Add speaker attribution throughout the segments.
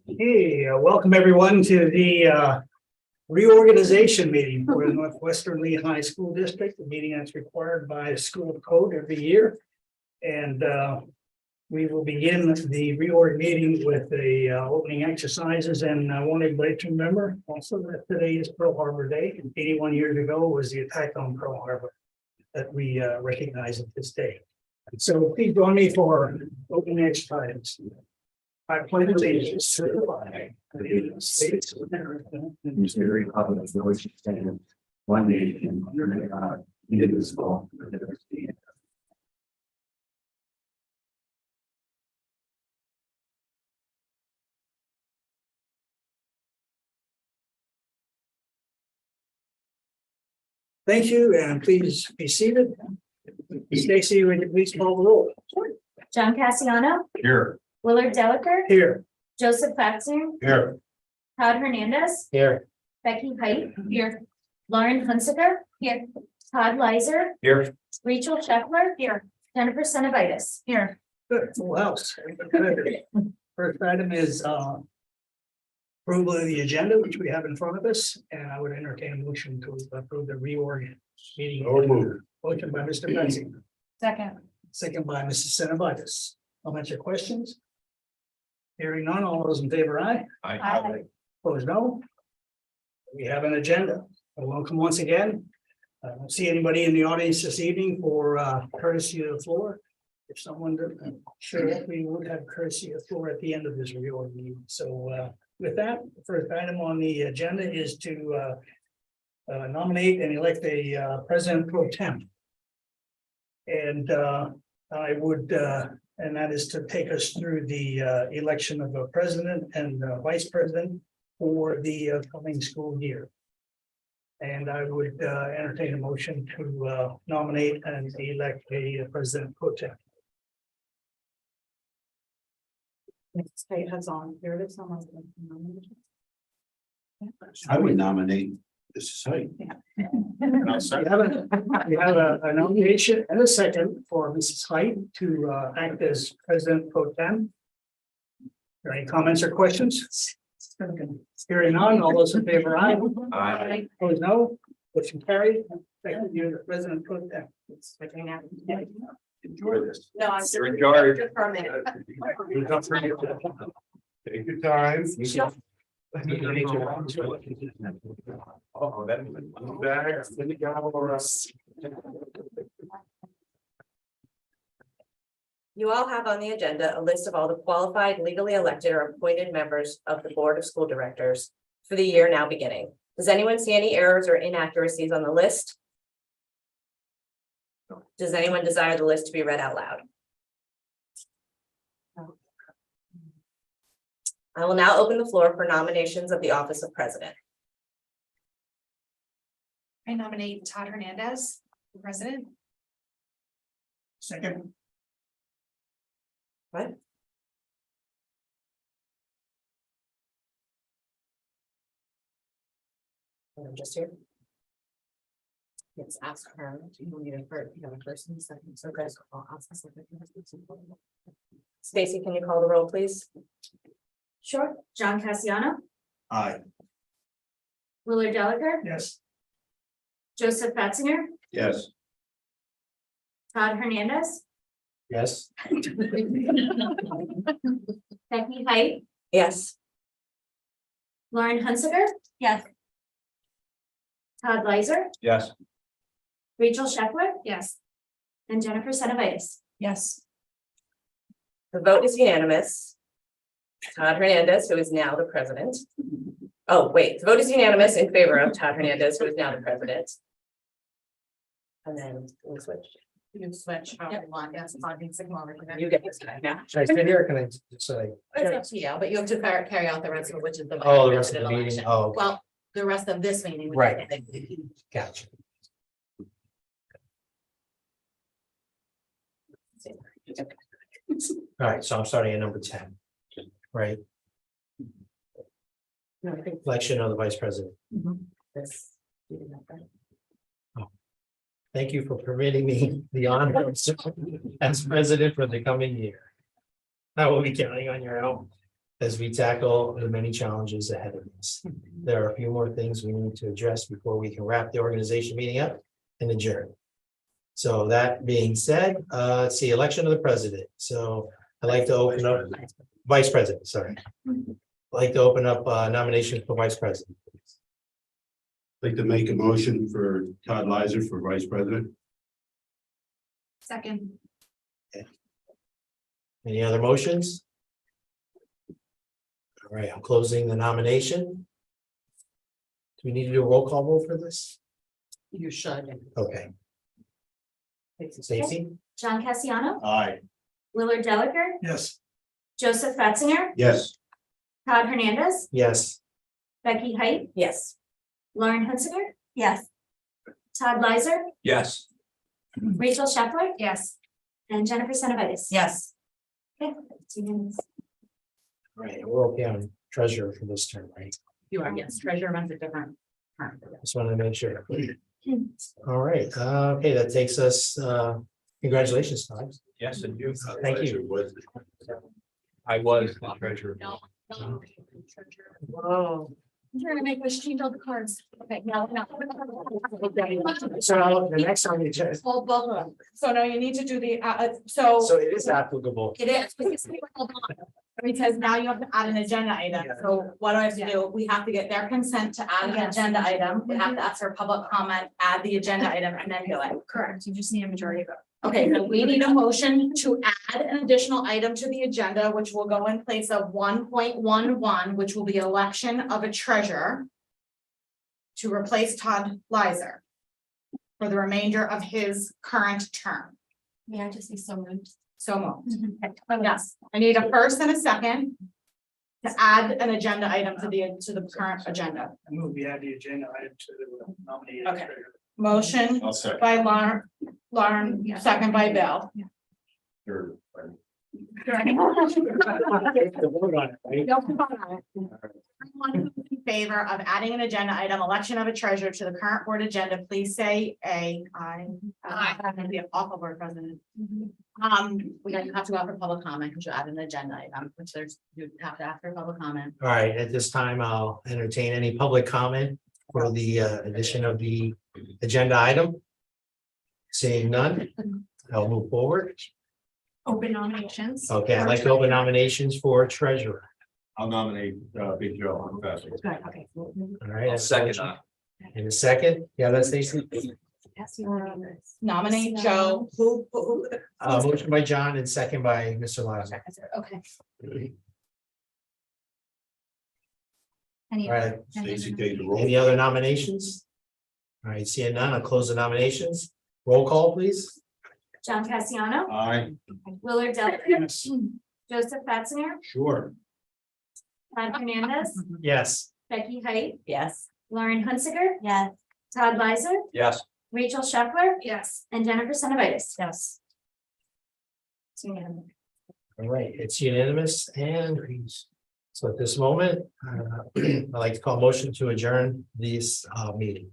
Speaker 1: Hey, welcome everyone to the reorganization meeting for the Northwestern Lee High School District, the meeting that's required by school code every year. And we will begin the reorg meeting with the opening exercises, and I want everybody to remember also that today is Pearl Harbor Day, and 81 years ago was the attack on Pearl Harbor that we recognize at this day. So please join me for opening exercises. I pledge allegiance to the flag of the United States of America and to the republic for which it stands, one nation under God, indivisible, with liberty and thank you, and please be seated. Stacy, would you please call the roll?
Speaker 2: John Cassiano,
Speaker 3: Here.
Speaker 2: Willard Delacour,
Speaker 1: Here.
Speaker 2: Joseph Fatzer,
Speaker 3: Here.
Speaker 2: Todd Hernandez,
Speaker 1: Here.
Speaker 2: Becky Height, here, Lauren Hunsiker, here, Todd Leiser,
Speaker 3: Here.
Speaker 2: Rachel Sheffler, here, Jennifer Cenovitis, here.
Speaker 1: Good, full house. First item is approval of the agenda, which we have in front of us, and I would entertain a motion to approve the reorg meeting.
Speaker 3: So moved.
Speaker 1: Motion by Mr. Bensing,
Speaker 2: Second.
Speaker 1: second by Mrs. Cenovitis. Comments or questions? Hearing none, all those in favor, aye.
Speaker 2: Aye.
Speaker 1: Opposed, no. We have an agenda. Welcome once again. I don't see anybody in the audience this evening for courtesy of the floor. If someone did, I'm sure we would have courtesy of the floor at the end of this reorg meeting. So with that, the first item on the agenda is to nominate and elect a president pro tem. And I would, and that is to take us through the election of a president and vice president for the coming school year. And I would entertain a motion to nominate and elect a president pro tem.
Speaker 2: State has on, here it is.
Speaker 3: I would nominate this site.
Speaker 1: We have a nomination and a second for Mrs. Height to act as president pro tem. Are there any comments or questions? Hearing none, all those in favor, aye.
Speaker 3: Aye.
Speaker 1: Opposed, no. Motion carried. Thank you, the president pro tem.
Speaker 3: Enjoy this.
Speaker 2: No, I'm
Speaker 3: You're in charge.
Speaker 2: just for a minute.
Speaker 3: Take your time.
Speaker 4: You all have on the agenda a list of all the qualified, legally elected or appointed members of the Board of School Directors for the year now beginning. Does anyone see any errors or inaccuracies on the list? Does anyone desire the list to be read out loud? I will now open the floor for nominations of the office of president.
Speaker 5: I nominate Todd Hernandez for president.
Speaker 1: Second.
Speaker 4: What? I'm just here. Let's ask her. Do you need a first and second? Okay. I'll ask the second. Stacy, can you call the roll, please?
Speaker 2: Sure, John Cassiano,
Speaker 3: Aye.
Speaker 2: Willard Delacour,
Speaker 1: Yes.
Speaker 2: Joseph Fatzer,
Speaker 3: Yes.
Speaker 2: Todd Hernandez,
Speaker 3: Yes.
Speaker 2: Becky Height,
Speaker 4: Yes.
Speaker 2: Lauren Hunsiker. Yes. Todd Leiser,
Speaker 3: Yes.
Speaker 2: Rachel Sheffler,
Speaker 5: Yes.
Speaker 2: and Jennifer Cenovitis.
Speaker 5: Yes.
Speaker 4: The vote is unanimous. Todd Hernandez, who is now the president. Oh, wait, the vote is unanimous in favor of Todd Hernandez, who is now the president. And then we'll switch.
Speaker 5: You can switch. Yes,
Speaker 4: You get this guy now.
Speaker 6: Should I stay here? Can I say?
Speaker 5: It's up to you, but you have to carry out the rest of which is the.
Speaker 6: Oh, the rest of the
Speaker 5: election.
Speaker 6: meeting. Oh, okay.
Speaker 5: Well, the rest of this meeting. which
Speaker 6: Right.
Speaker 5: is-
Speaker 6: Gotcha. All right, so I'm starting at number 10, right?
Speaker 4: No, I think
Speaker 6: Election of the vice president.
Speaker 4: this. you did that, right?
Speaker 6: Thank you for permitting me the honor of serving as president for the coming year. I will be counting on your help as we tackle the many challenges ahead of us. There are a few more things we need to address before we can wrap the organization meeting up and adjourn. So that being said, let's see, election of the president. So I'd like to open up, vice president, sorry. I'd like to open up nominations for vice president.
Speaker 3: Like to make a motion for Todd Lizer for vice president.
Speaker 5: Second.
Speaker 6: Any other motions? All right, I'm closing the nomination. Do we need to do a roll call vote for this?
Speaker 4: You should.
Speaker 6: Okay. Stacy?
Speaker 2: John Cassiano,
Speaker 3: Aye.
Speaker 2: Willard Delaker,
Speaker 1: Yes.
Speaker 2: Joseph Fatzinger,
Speaker 3: Yes.
Speaker 2: Todd Hernandez,
Speaker 6: Yes.
Speaker 2: Becky Height,
Speaker 4: Yes.
Speaker 2: Lauren Hunsiker. Yes. Todd Lizer,
Speaker 3: Yes.
Speaker 2: Rachel Shepler,
Speaker 5: Yes.
Speaker 2: and Jennifer Cenovitis.
Speaker 4: Yes.
Speaker 2: Okay, it's unanimous.
Speaker 6: All right, we're okay on treasurer for this term, right?
Speaker 4: You are, yes. Treasurer runs a different. term.
Speaker 6: Just wanted to make sure. All right, okay, that takes us, congratulations, Todd.
Speaker 3: Yes, and you.
Speaker 6: Thank you.
Speaker 3: I was the treasurer.
Speaker 6: Whoa.
Speaker 2: I'm trying to make us change all the cards. Okay, no.
Speaker 6: So the next on the agenda,
Speaker 7: Hold both of them. So no, you need to do the, so
Speaker 6: so it is applicable.
Speaker 7: it is, because now you have to add an agenda item. So what do I have to do? We have to get their consent to add an
Speaker 2: Yes.
Speaker 7: agenda item. We have to ask for public comment, add the agenda item, and then do it.
Speaker 5: Correct. You just need a majority vote.
Speaker 7: Okay, so we need a motion to add an additional item to the agenda, which will go in place of 1.11, which will be election of a treasurer to replace Todd Lizer for the remainder of his current term.
Speaker 2: May I just be so moved?
Speaker 7: So moved. Yes, I need a first and a second to add an agenda item to the current agenda.
Speaker 1: I move we add the agenda item to the nominated.
Speaker 7: Okay. Motion
Speaker 3: I'll second.
Speaker 7: by Lauren, second by Bill.
Speaker 3: Sure.
Speaker 7: Everyone in favor of adding an agenda item, election of a treasurer to the current board agenda, please say a. Aye. I'm gonna be an awful board president. You have to go out for public comment because you add an agenda item, which you have to ask for public comment.
Speaker 6: All right, at this time, I'll entertain any public comment for the addition of the agenda item. Seeing none, I'll move forward.
Speaker 5: Open nominations.
Speaker 6: Okay, I'd like to open nominations for treasurer.
Speaker 3: I'll nominate Big Joe. I'm passing.
Speaker 7: Okay.
Speaker 6: All right.
Speaker 3: I'll second that.
Speaker 6: In a second, yeah, that's Stacy.
Speaker 7: Nominate Joe, who?
Speaker 6: Motion by John and second by Mr. Lyle.
Speaker 7: Okay.
Speaker 2: Any
Speaker 6: All right,
Speaker 3: Stacy take the roll.
Speaker 6: any other nominations? All right, seeing none, I'll close the nominations. Roll call, please.
Speaker 2: John Cassiano,
Speaker 3: Aye.
Speaker 2: Willard Delaker,
Speaker 1: Yes.
Speaker 2: Joseph Fatzinger,
Speaker 3: Sure.
Speaker 2: Todd Hernandez,
Speaker 6: Yes.
Speaker 2: Becky Height,
Speaker 4: Yes.
Speaker 2: Lauren Hunsiker. Yes. Todd Lizer,
Speaker 3: Yes.
Speaker 2: Rachel Shepler,
Speaker 5: Yes.
Speaker 2: and Jennifer Cenovitis.
Speaker 4: Yes.
Speaker 2: It's unanimous.
Speaker 6: All right, it's unanimous and so at this moment, I'd like to call motion to adjourn this meeting.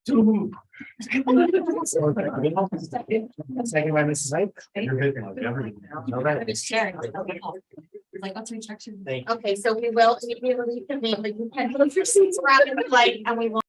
Speaker 6: Second by Mrs. Knight. All right.
Speaker 2: Just sharing. Like, what's rejection?
Speaker 6: Thank you.
Speaker 7: Okay, so we will, reconvene, but you can move your seats around if you like, and we will.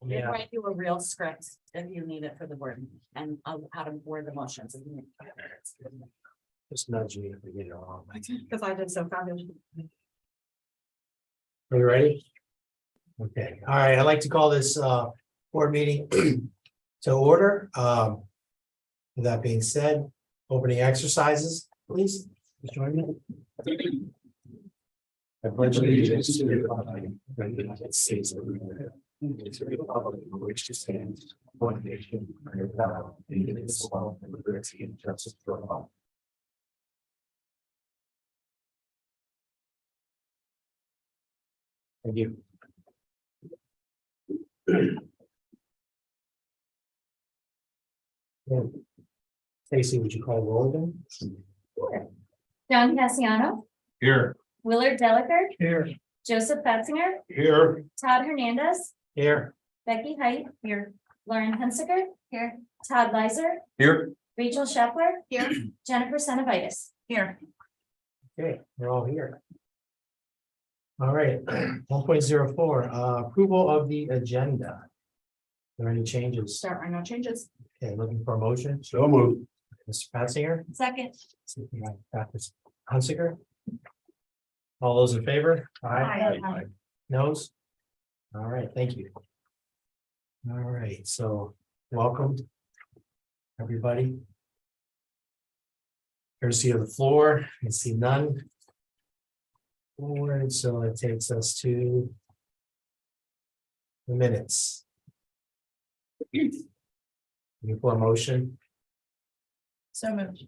Speaker 7: We'll
Speaker 6: Yeah,
Speaker 7: write you a real script if you need it for the board and how to word the motions.
Speaker 6: just nudge me if we get it wrong.
Speaker 7: Because I did so fabulous.
Speaker 6: Are you ready? Okay, all right, I'd like to call this board meeting to order. With that being said, opening exercises, please. Join me. I pledge allegiance to the flag of the United States of America, and to the republic for which it stands, one nation, under God, indivisible, with liberty and justice for all. Thank you. Stacy, would you call roll again?
Speaker 2: John Cassiano,
Speaker 3: Here.
Speaker 2: Willard Delaker,
Speaker 1: Here.
Speaker 2: Joseph Fatsinger,
Speaker 3: Here.
Speaker 2: Todd Hernandez,
Speaker 6: Here.
Speaker 2: Becky Height, here, Lauren Hunsiker, here, Todd Weiser,
Speaker 3: Here.
Speaker 2: Rachel Shepler,
Speaker 7: Here.
Speaker 2: Jennifer Cenovitis.
Speaker 7: Here.
Speaker 6: Okay, we're all here. All right, 1.04, approval of the agenda. Are there any changes?
Speaker 7: There are no changes.
Speaker 6: Okay, looking for a motion.
Speaker 3: So moved.
Speaker 6: Mr. Patsinger,
Speaker 2: Second.
Speaker 6: Dr. Hunsiker. All those in favor?
Speaker 2: Aye.
Speaker 6: Noes? All right, thank you. All right, so welcome, everybody. Courtesy of the floor, I see none. Forward, so it takes us to the minutes. Looking for a motion,
Speaker 7: So moved.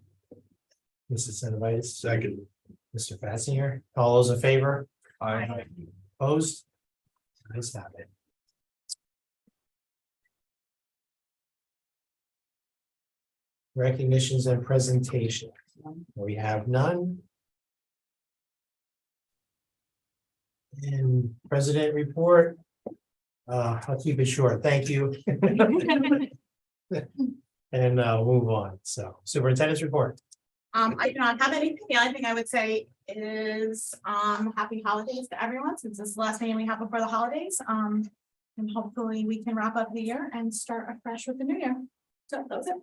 Speaker 6: Mrs. Cenovitis,
Speaker 3: Second.
Speaker 6: Mr. Fassinger, all those in favor?
Speaker 3: Aye.
Speaker 6: Opposed? Nice have it. Recognitions and presentation. We have none. And president report. I'll keep it short. Thank you. And move on. So superintendent's report.
Speaker 7: I do not have anything. The only thing I would say is, happy holidays to everyone, since this is the last meeting we have before the holidays. And hopefully we can wrap up the year and start afresh with the new year. So that was it.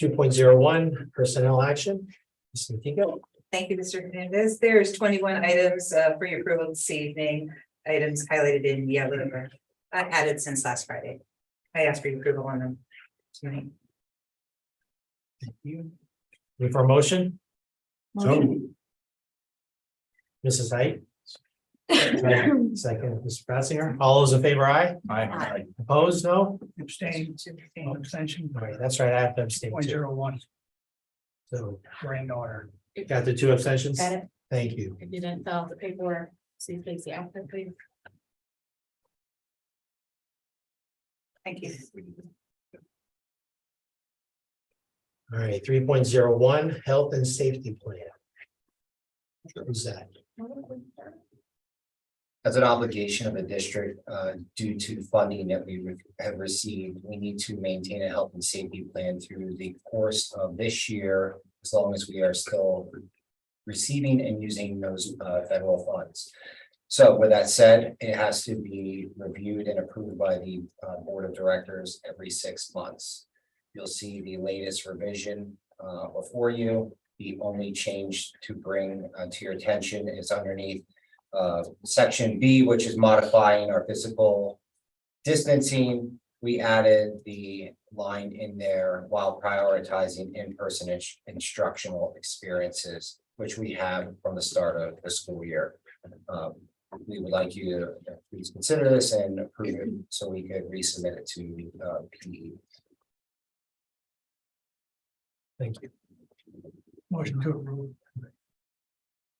Speaker 6: 2.01 personnel action. Ms. Matico.
Speaker 8: Thank you, Mr. Hernandez. There's 21 items for your approval this evening. Items highlighted in yellow or added since last Friday. I asked for your approval on them tonight.
Speaker 6: Thank you. Looking for a motion,
Speaker 3: So moved.
Speaker 6: Mrs. Height. Second, Mr. Patsinger. All those in favor, aye.
Speaker 3: Aye.
Speaker 6: Opposed, no?
Speaker 1: Abstain. Abstention.
Speaker 6: All right, that's right. I have to abstain too.
Speaker 1: 0.01,
Speaker 6: So
Speaker 1: granddaughter.
Speaker 6: got the two abstentions?
Speaker 7: Got it.
Speaker 6: Thank you.
Speaker 7: If you didn't fill out the paperwork, see Stacy after, please.
Speaker 8: Thank you.
Speaker 6: All right, 3.01 health and safety plan. Who's that?
Speaker 9: As an obligation of the district, due to funding that we have received, we need to maintain a health and safety plan through the course of this year, as long as we are still receiving and using those federal funds. So with that said, it has to be reviewed and approved by the board of directors every 6 months. You'll see the latest revision before you. The only change to bring to your attention is underneath section B, which is modifying our physical distancing. We added the line in there while prioritizing in-person instructional experiences, which we have from the start of the school year. We would like you to please consider this and approve it so we could resubmit it to PE.
Speaker 6: Thank you.
Speaker 1: Motion to approve.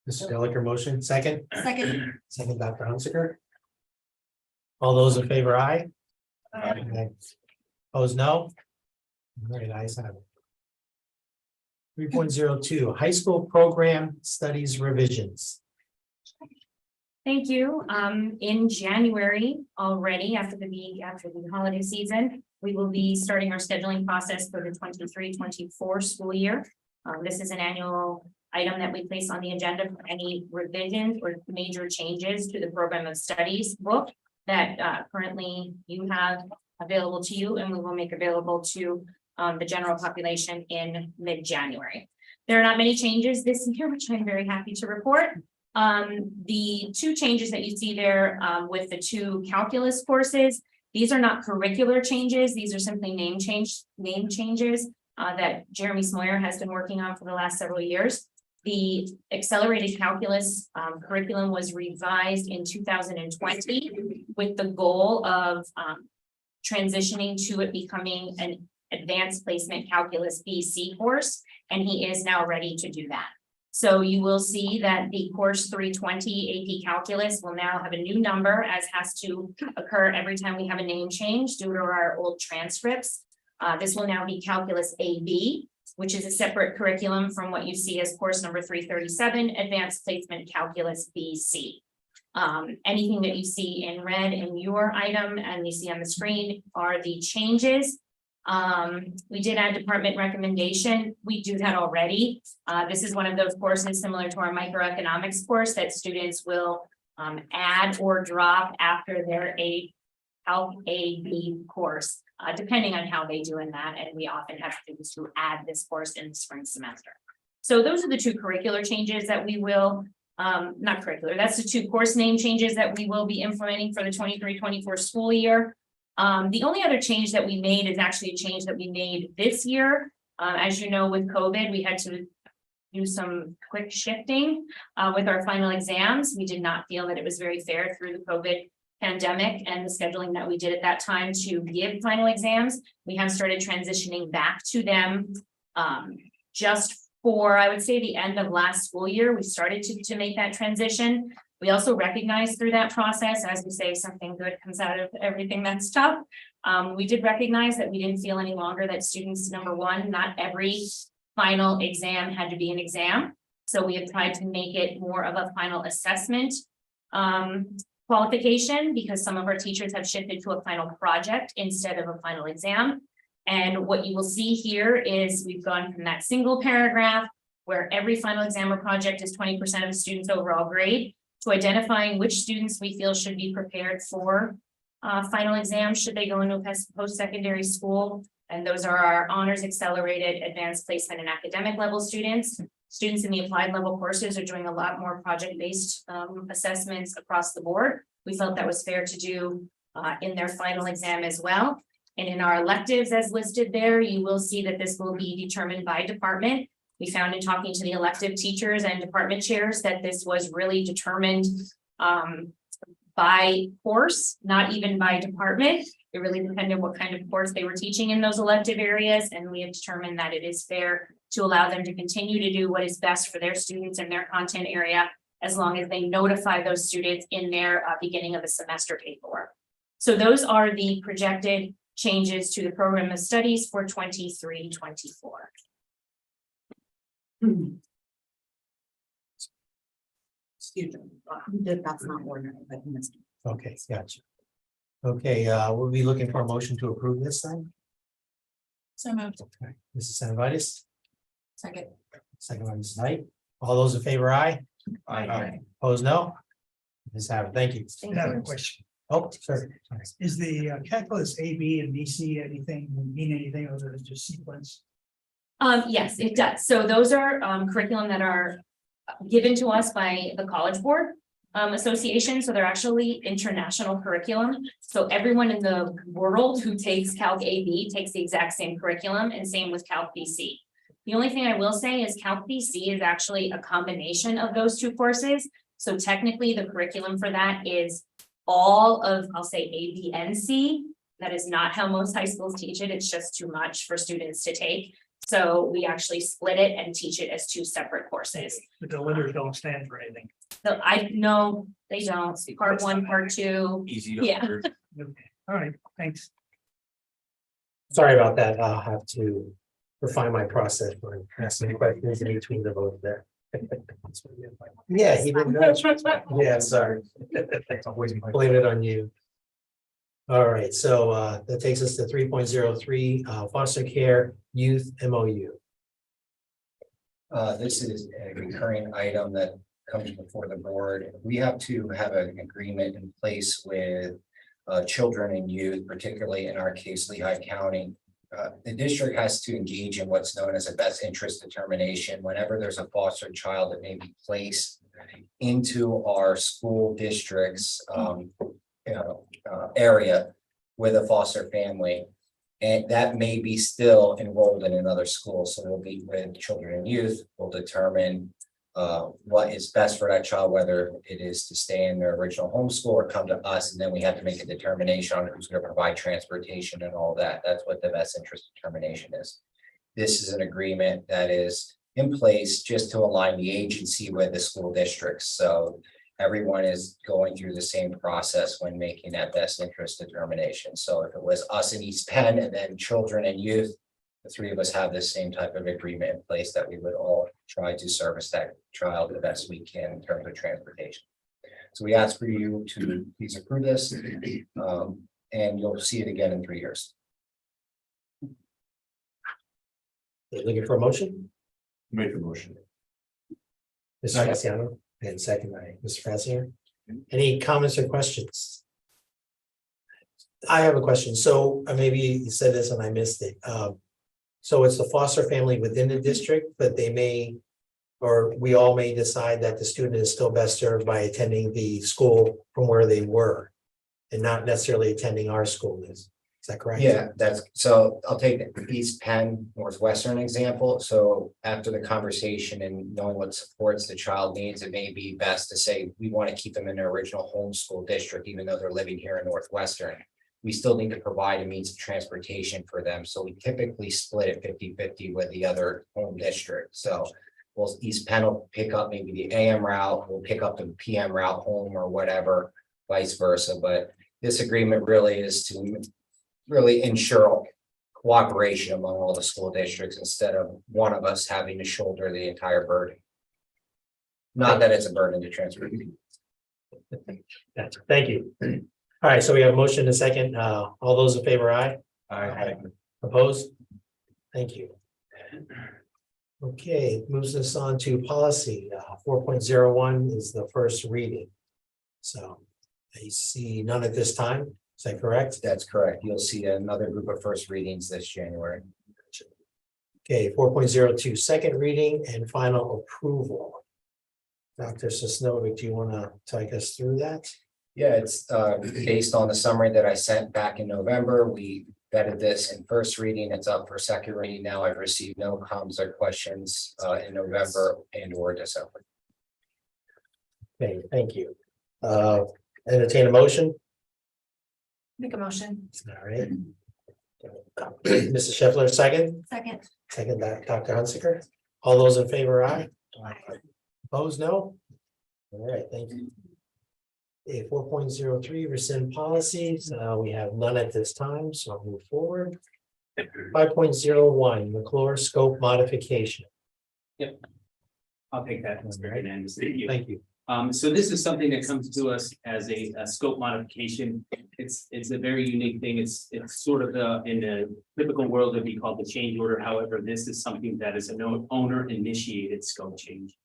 Speaker 6: Mr. Delaker, motion, second,
Speaker 7: Second.
Speaker 6: second, Dr. Hunsiker. All those in favor, aye. Aye. Opposed, no. All right, ayes have it. 3.02 high school program studies revisions.
Speaker 2: Thank you. In January already, after the holiday season, we will be starting our scheduling process for the 23-24 school year. This is an annual item that we place on the agenda for any revisions or major changes to the program of studies book that currently you have available to you, and we will make available to the general population in mid-January. There are not many changes this year, which I'm very happy to report. The two changes that you see there with the two calculus courses, these are not curricular changes. These are simply name changes that Jeremy Smoyer has been working on for the last several years. The accelerated calculus curriculum was revised in 2020 with the goal of transitioning to it becoming an advanced placement calculus BC course, and he is now ready to do that. So you will see that the course 320 AP calculus will now have a new number, as has to occur every time we have a name change due to our old transcripts. This will now be calculus AB, which is a separate curriculum from what you see as course number 337, advanced placement calculus BC. Anything that you see in red in your item and you see on the screen are the changes. We did add department recommendation. We do that already. This is one of those courses similar to our microeconomics course that students will add or drop after their Calc AB course, depending on how they do in that. And we often have students who add this course in the spring semester. So those are the two curricular changes that we will, not curricular, that's the two course name changes that we will be implementing for the 23-24 school year. The only other change that we made is actually a change that we made this year. As you know, with COVID, we had to do some quick shifting with our final exams. We did not feel that it was very fair through the COVID pandemic and the scheduling that we did at that time to give final exams. We have started transitioning back to them just for, I would say, the end of last school year. We started to make that transition. We also recognize through that process, as we say, something good comes out of everything that's tough. We did recognize that we didn't feel any longer that students, number one, not every final exam had to be an exam. So we have tried to make it more of a final assessment qualification, because some of our teachers have shifted to a final project instead of a final exam. And what you will see here is we've gone from that single paragraph where every final exam or project is 20% of a student's overall grade, to identifying which students we feel should be prepared for final exams should they go into post-secondary school. And those are our honors, accelerated, advanced placement, and academic level students. Students in the applied level courses are doing a lot more project-based assessments across the board. We felt that was fair to do in their final exam as well. And in our electives as listed there, you will see that this will be determined by department. We found in talking to the elective teachers and department chairs that this was really determined by course, not even by department. It really depended what kind of course they were teaching in those elective areas. And we have determined that it is fair to allow them to continue to do what is best for their students and their content area, as long as they notify those students in their beginning of the semester paperwork. So those are the projected changes to the program of studies for 23-24.
Speaker 7: That's not ordinary, but
Speaker 6: Okay, gotcha. Okay, we'll be looking for a motion to approve this thing.
Speaker 5: So moved.
Speaker 6: Okay, Mrs. Sanovitis,
Speaker 5: Second.
Speaker 6: second by Mrs. Knight. All those in favor, aye. Opposed, no. Ms. Have it. Thank you.
Speaker 1: I have a question.
Speaker 6: Oh, sorry.
Speaker 1: Is the calculus AB and BC mean anything other than just sequence?
Speaker 2: Yes, it does. So those are curriculum that are given to us by the College Board Association. So they're actually international curriculum. So everyone in the world who takes Calc AB takes the exact same curriculum, and same with Calc BC. The only thing I will say is Calc BC is actually a combination of those two courses. So technically the curriculum for that is all of, I'll say, A, B, and C. That is not how most high schools teach it. It's just too much for students to take. So we actually split it and teach it as two separate courses.
Speaker 1: But the letters don't stand for anything.
Speaker 2: So I know they don't, part one, part two.
Speaker 3: Easy.
Speaker 2: Yeah.
Speaker 1: Okay. All right, thanks.
Speaker 6: Sorry about that. I'll have to refine my process for asking questions in between the votes there. Yeah, he didn't know. Yeah, sorry. Blame it on you. All right, so that takes us to 3.03 foster care youth MOU.
Speaker 9: This is a recurring item that comes before the board. We have to have an agreement in place with children and youth, particularly in our case, Lehigh County. The district has to engage in what's known as a best interest determination whenever there's a foster child that may be placed into our school district's area with a foster family. And that may be still enrolled in another school, so we'll be with children and youth, we'll determine what is best for that child, whether it is to stay in their original home school or come to us, and then we have to make a determination on who's going to provide transportation and all that. That's what the best interest determination is. This is an agreement that is in place just to align the agency with the school districts. So everyone is going through the same process when making that best interest determination. So if it was us in East Penn and then children and youth, the three of us have the same type of agreement in place that we would all try to service that child the best we can in terms of transportation. So we ask for you to please approve this, and you'll see it again in 3 years.
Speaker 6: Looking for a motion?
Speaker 3: Make a motion.
Speaker 6: Mr. Cassiano, and second by Mr. Frazier. Any comments or questions? I have a question. So maybe you said this and I missed it. So it's the foster family within the district, but they may, or we all may decide that the student is still best served by attending the school from where they were and not necessarily attending our school is that correct?
Speaker 9: Yeah, that's, so I'll take the East Penn Northwestern example. So after the conversation and knowing what supports the child needs, it may be best to say, we want to keep them in their original home school district, even though they're living here in Northwestern. We still need to provide a means of transportation for them. So we typically split it 50-50 with the other home district. So well, East Penn will pick up maybe the AM route, we'll pick up the PM route home or whatever, vice versa. But this agreement really is to really ensure cooperation among all the school districts instead of one of us having to shoulder the entire burden. Not that it's a burden to transfer.
Speaker 6: Gotcha. Thank you. All right, so we have a motion and a second. All those in favor, aye?
Speaker 3: Aye.
Speaker 6: Opposed? Thank you. Okay, moves us on to policy. 4.01 is the first reading. So I see none at this time. Is that correct?
Speaker 9: That's correct. You'll see another group of first readings this January.
Speaker 6: Okay, 4.02 second reading and final approval. Dr. Sosnovic, do you want to take us through that?
Speaker 9: Yeah, it's based on the summary that I sent back in November. We vetted this in first reading. It's up for second reading now. I've received no comments or questions in November and or December.
Speaker 6: Okay, thank you. Entertain a motion.
Speaker 5: Make a motion.
Speaker 6: All right. Mrs. Scheffler, second.
Speaker 5: Second.
Speaker 6: Second, Dr. Hunsaker. All those in favor, aye. Opposed, no? All right, thank you. A 4.03 rescind policies. We have none at this time, so I'll move forward. 5.01 McClure scope modification.
Speaker 10: I'll take that. Mr.
Speaker 6: All right.
Speaker 10: Hernandez. Thank you.
Speaker 6: Thank you.
Speaker 10: So this is something that comes to us as a scope modification. It's a very unique thing. It's sort of in the typical world would be called the change order. However, this is something that is an owner initiated scope change.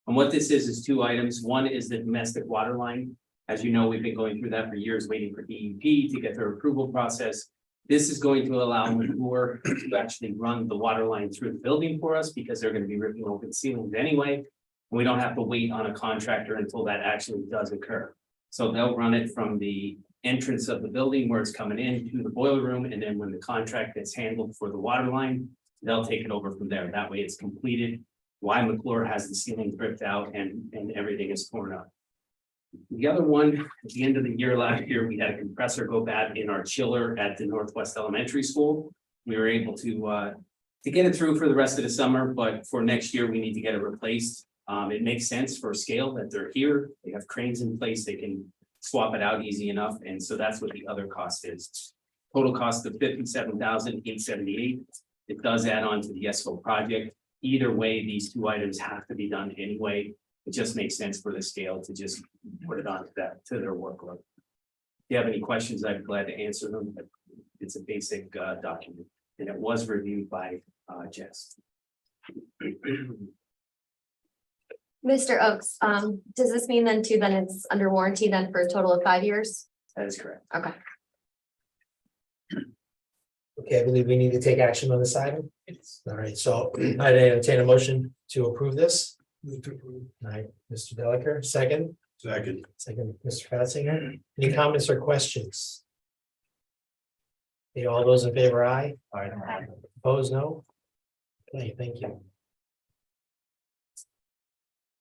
Speaker 10: And what this is 2 items. One is the domestic water line. As you know, we've been going through that for years, waiting for DEP to get their approval process. This is going to allow McClure to actually run the water line through the building for us because they're going to be ripping open ceilings anyway. We don't have to wait on a contractor until that actually does occur. So they'll run it from the entrance of the building where it's coming in to the boiler room. And then when the contract gets handled for the water line, they'll take it over from there. That way it's completed. Why McClure has the ceiling ripped out and everything is torn up. The other one, at the end of the year last year, we had a compressor go bad in our chiller at the Northwest Elementary School. We were able to get it through for the rest of the summer, but for next year, we need to get it replaced. It makes sense for scale that they're here. They have cranes in place. They can swap it out easy enough. And so that's what the other cost is. Total cost of $57,878. It does add on to the ESCO project. Either way, these 2 items have to be done anyway. It just makes sense for the scale to just put it on to their workload. If you have any questions, I'd be glad to answer them. It's a basic document and it was reviewed by Jess.
Speaker 11: Mr. Oaks, does this mean then too, then it's under warranty then for a total of 5 years?
Speaker 10: That is correct.
Speaker 11: Okay.
Speaker 6: Okay, I believe we need to take action on this item. All right, so I'd entertain a motion to approve this. All right, Mr. Delaker, second,
Speaker 3: Second.
Speaker 6: Mr. Fatsinger. Any comments or questions? Okay, all those in favor, aye.
Speaker 3: Aye.
Speaker 6: Opposed, no. Okay, thank you.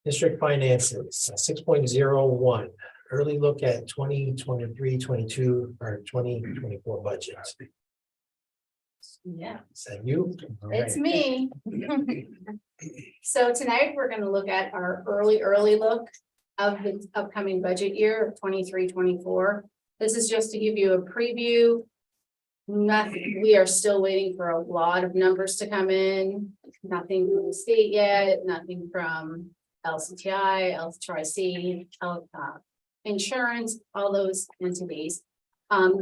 Speaker 6: District finances, 6.01, early look at 2023-22 or 2024 budget.
Speaker 7: Yeah,
Speaker 6: Is that you? All
Speaker 7: it's
Speaker 6: right.
Speaker 7: me. So tonight, we're gonna look at our early look of the upcoming budget year of 23-24. This is just to give you a preview. Nothing, we are still waiting for a lot of numbers to come in, nothing from the state yet, nothing from LCTI, LTRIC, insurance, all those entities.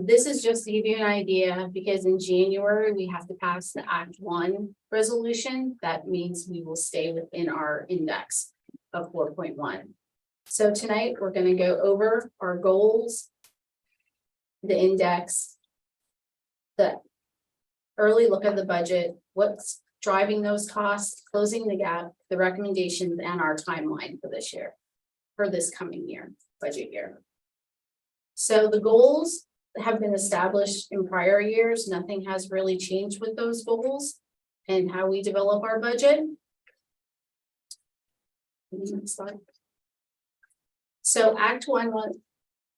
Speaker 7: This is just to give you an idea, because in January, we have to pass the Act 1 resolution. That means we will stay within our index of 4.1. So tonight, we're gonna go over our goals, the index, the early look at the budget, what's driving those costs, closing the gap, the recommendations, and our timeline for this year, for this coming year, budget year. So the goals have been established in prior years. Nothing has really changed with those goals and how we develop our budget. Next slide. So Act 1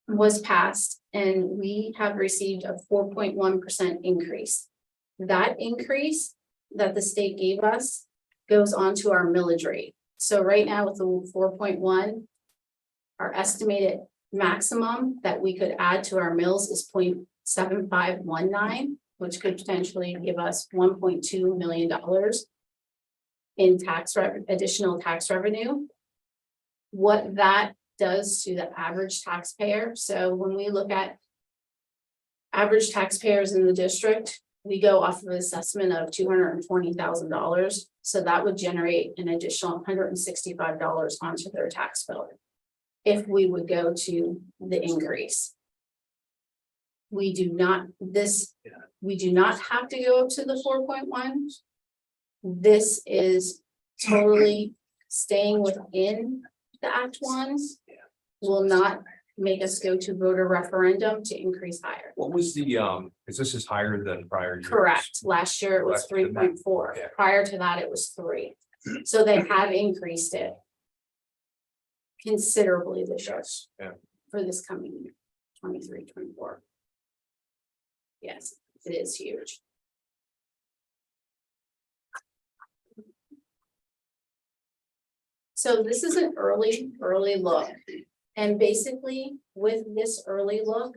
Speaker 7: was passed and we have received a 4.1% increase. That increase that the state gave us goes on to our millage rate. So right now with the 4.1, our estimated maximum that we could add to our mills is 0.7519, which could potentially give us $1.2 million in additional tax revenue. What that does to the average taxpayer. So when we look at average taxpayers in the district, we go off of an assessment of $220,000. So that would generate an additional $165 onto their tax bill if we would go to the increase. We do not have to go up to the 4.1. This is totally staying within the Act 1. Will not make us go to voter referendum to increase higher.
Speaker 12: What was the, because this is higher than prior years?
Speaker 7: Correct. Last year it was
Speaker 12: Less than that.
Speaker 7: 3.4.
Speaker 12: Yeah.
Speaker 7: Prior to that, it was 3. So they have increased it considerably this year.
Speaker 12: Yeah.
Speaker 7: For this coming year, 23-24. Yes, it is huge. So this is an early look. And basically with this early look,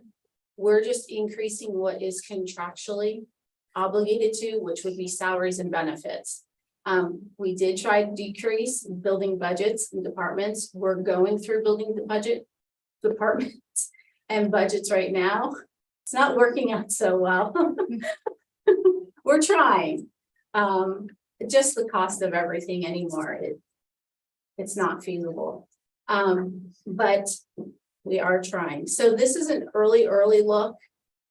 Speaker 7: we're just increasing what is contractually obligated to, which would be salaries and benefits. We did try to decrease building budgets and departments. We're going through building the budget departments and budgets right now. It's not working out so well. We're trying. Just the cost of everything anymore. It's not feasible. But we are trying. So this is an early look.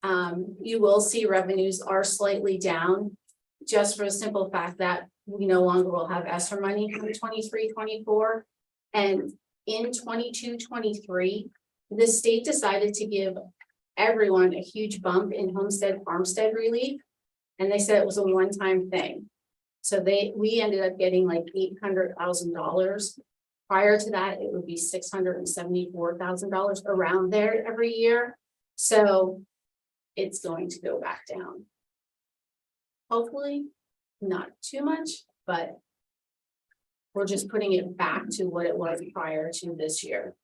Speaker 7: You will see revenues are slightly down just for the simple fact that we no longer will have ESSER money from 23-24. And in 22-23, the state decided to give everyone a huge bump in homestead farmstead relief. And they said it was a one-time thing. So we ended up getting like $800,000. Prior to that, it would be $674,000 around there every year. So it's going to go back down. Hopefully not too much, but we're just putting it back to what it was prior to this year.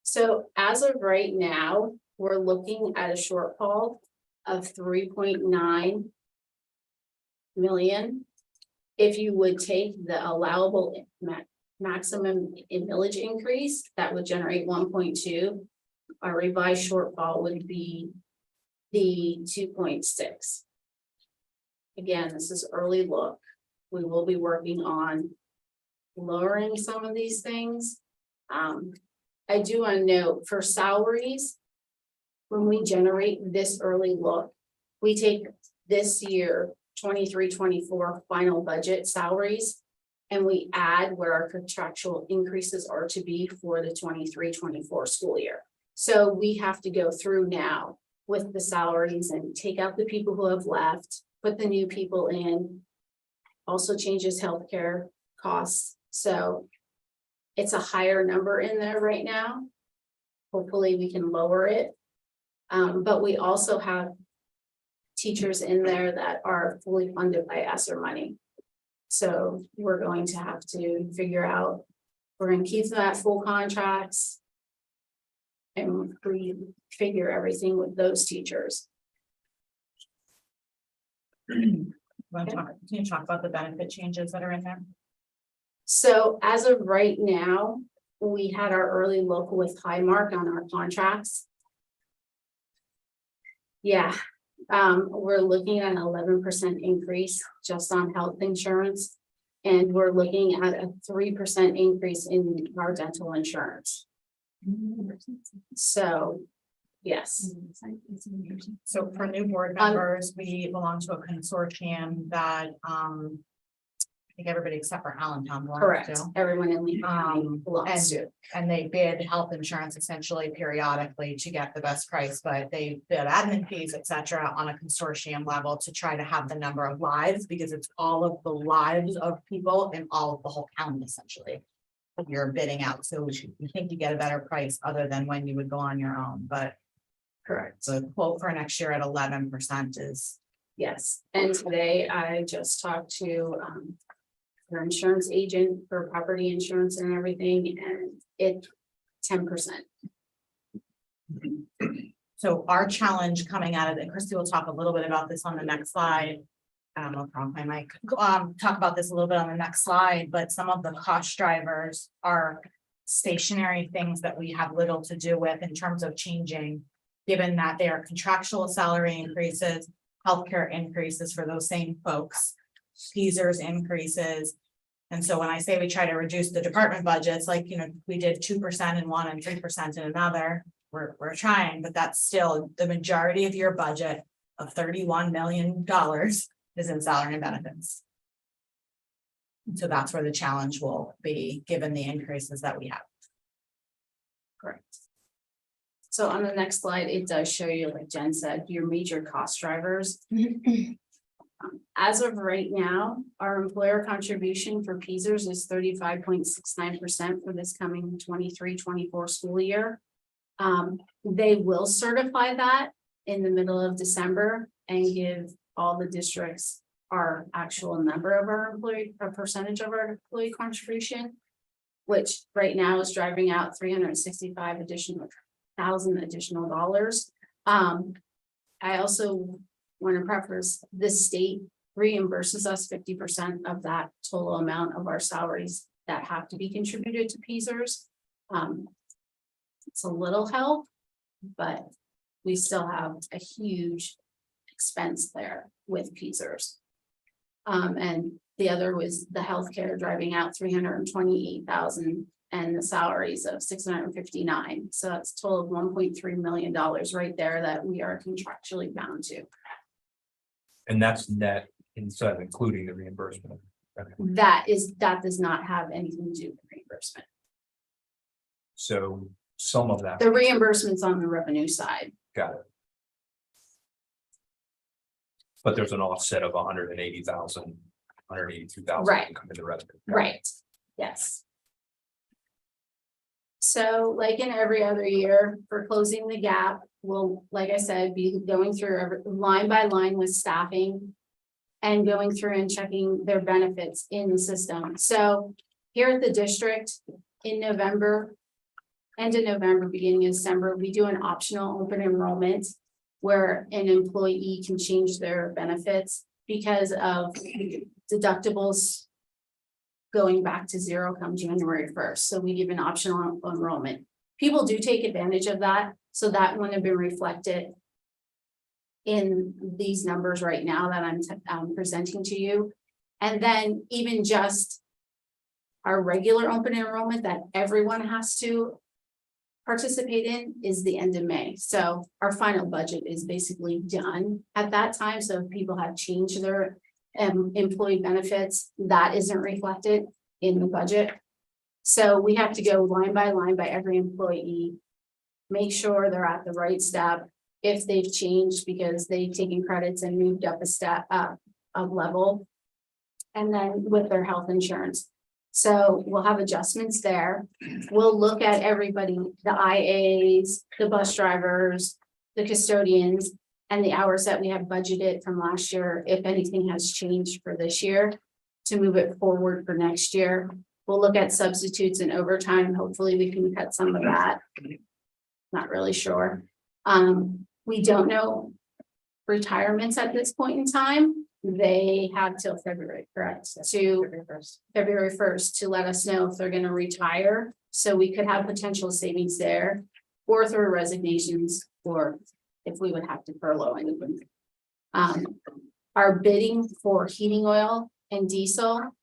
Speaker 7: So as of right now, we're looking at a shortfall of 3.9 million. If you would take the allowable maximum in millage increase, that would generate 1.2. Our revised shortfall would be the 2.6. Again, this is early look. We will be working on
Speaker 13: lowering some of these things. I do want to note for salaries, when we generate this early look, we take this year 23-24 final budget salaries, and we add what our contractual increases are to be for the 23-24 school year. So we have to go through now with the salaries and take out the people who have left, put the new people in. Also changes healthcare costs, so it's a higher number in there right now. Hopefully we can lower it. But we also have teachers in there that are fully funded by ESSER money. So we're going to have to figure out, we're gonna keep them at full contracts. And figure everything with those teachers.
Speaker 7: Can you talk about the benefit changes that are in there?
Speaker 13: So as of right now, we had our early look with Highmark on our contracts. Yeah, we're looking at an 11% increase just on health insurance. And we're looking at a 3% increase in our dental insurance. So, yes.
Speaker 7: So for new board members, we belong to a consortium that, I think everybody except for Allentown belongs
Speaker 13: Correct.
Speaker 7: to.
Speaker 13: Everyone in Lee County belongs to.
Speaker 7: And they bid health insurance essentially periodically to get the best price, but they bid admin fees, et cetera, on a consortium level to try to have the number of lives, because it's all of the lives of people in all of the whole county essentially. You're bidding out, so you think you get a better price other than when you would go on your own, but
Speaker 13: Correct.
Speaker 7: the quote for next year at 11% is.
Speaker 13: Yes, and today I just talked to our insurance agent for property insurance and everything, and it's 10%.
Speaker 7: So our challenge coming out of it, Christy will talk a little bit about this on the next slide. I don't know if I'm my mic, talk about this a little bit on the next slide, but some of the cost drivers are stationary things that we have little to do with in terms of changing, given that they are contractual salary increases, healthcare increases for those same folks, PSERS increases. And so when I say we try to reduce the department budgets, like, you know, we did 2% in one and 3% in another, we're trying, but that's still the majority of your budget of $31 million is in salary and benefits. So that's where the challenge will be, given the increases that we have.
Speaker 13: Correct. So on the next slide, it does show you, like Jen said, your major cost drivers. As of right now, our employer contribution for PSERS is 35.69% for this coming 23-24 school year. They will certify that in the middle of December and give all the districts our actual number of our employee, a percentage of our employee contribution, which right now is driving out 365,000 additional dollars. I also want to preface, the state reimburses us 50% of that total amount of our salaries that have to be contributed to PSERS. It's a little help, but we still have a huge expense there with PSERS. And the other was the healthcare driving out 328,000 and the salaries of 659. So that's a total of $1.3 million right there that we are contractually bound to.
Speaker 12: And that's net instead of including the reimbursement. Okay.
Speaker 13: That does not have anything to do with reimbursement.
Speaker 12: So some of that.
Speaker 13: The reimbursement's on the revenue side.
Speaker 12: Got it. But there's an offset of 180,000, 182,000.
Speaker 13: Right.
Speaker 12: Come into revenue.
Speaker 13: Right, yes. So like in every other year, for closing the gap, we'll, like I said, be going through line by line with staffing and going through and checking their benefits in the system. So here at the district in November, end of November, beginning of December, we do an optional open enrollment where an employee can change their benefits because of deductibles going back to zero come January 1st. So we give an optional enrollment. People do take advantage of that. So that wouldn't have been reflected in these numbers right now that I'm presenting to you. And then even just Our regular open enrollment that everyone has to participate in is the end of May. So our final budget is basically done at that time. So if people have changed their employee benefits, that isn't reflected in the budget. So we have to go line by every employee, make sure they're at the right step. If they've changed because they've taken credits and moved up a step, a level. And then with their health insurance. So we'll have adjustments there. We'll look at everybody, the IAs, the bus drivers, the custodians, and the hours that we have budgeted from last year, if anything has changed for this year, to move it forward for next year. We'll look at substitutes and overtime. Hopefully we can cut some of that. Not really sure. We don't know retirements at this point in time. They have till February, correct? To February 1st to let us know if they're gonna retire. So we could have potential savings there, or through resignations, or if we would have to furlough anyone. Our bidding for heating oil and diesel.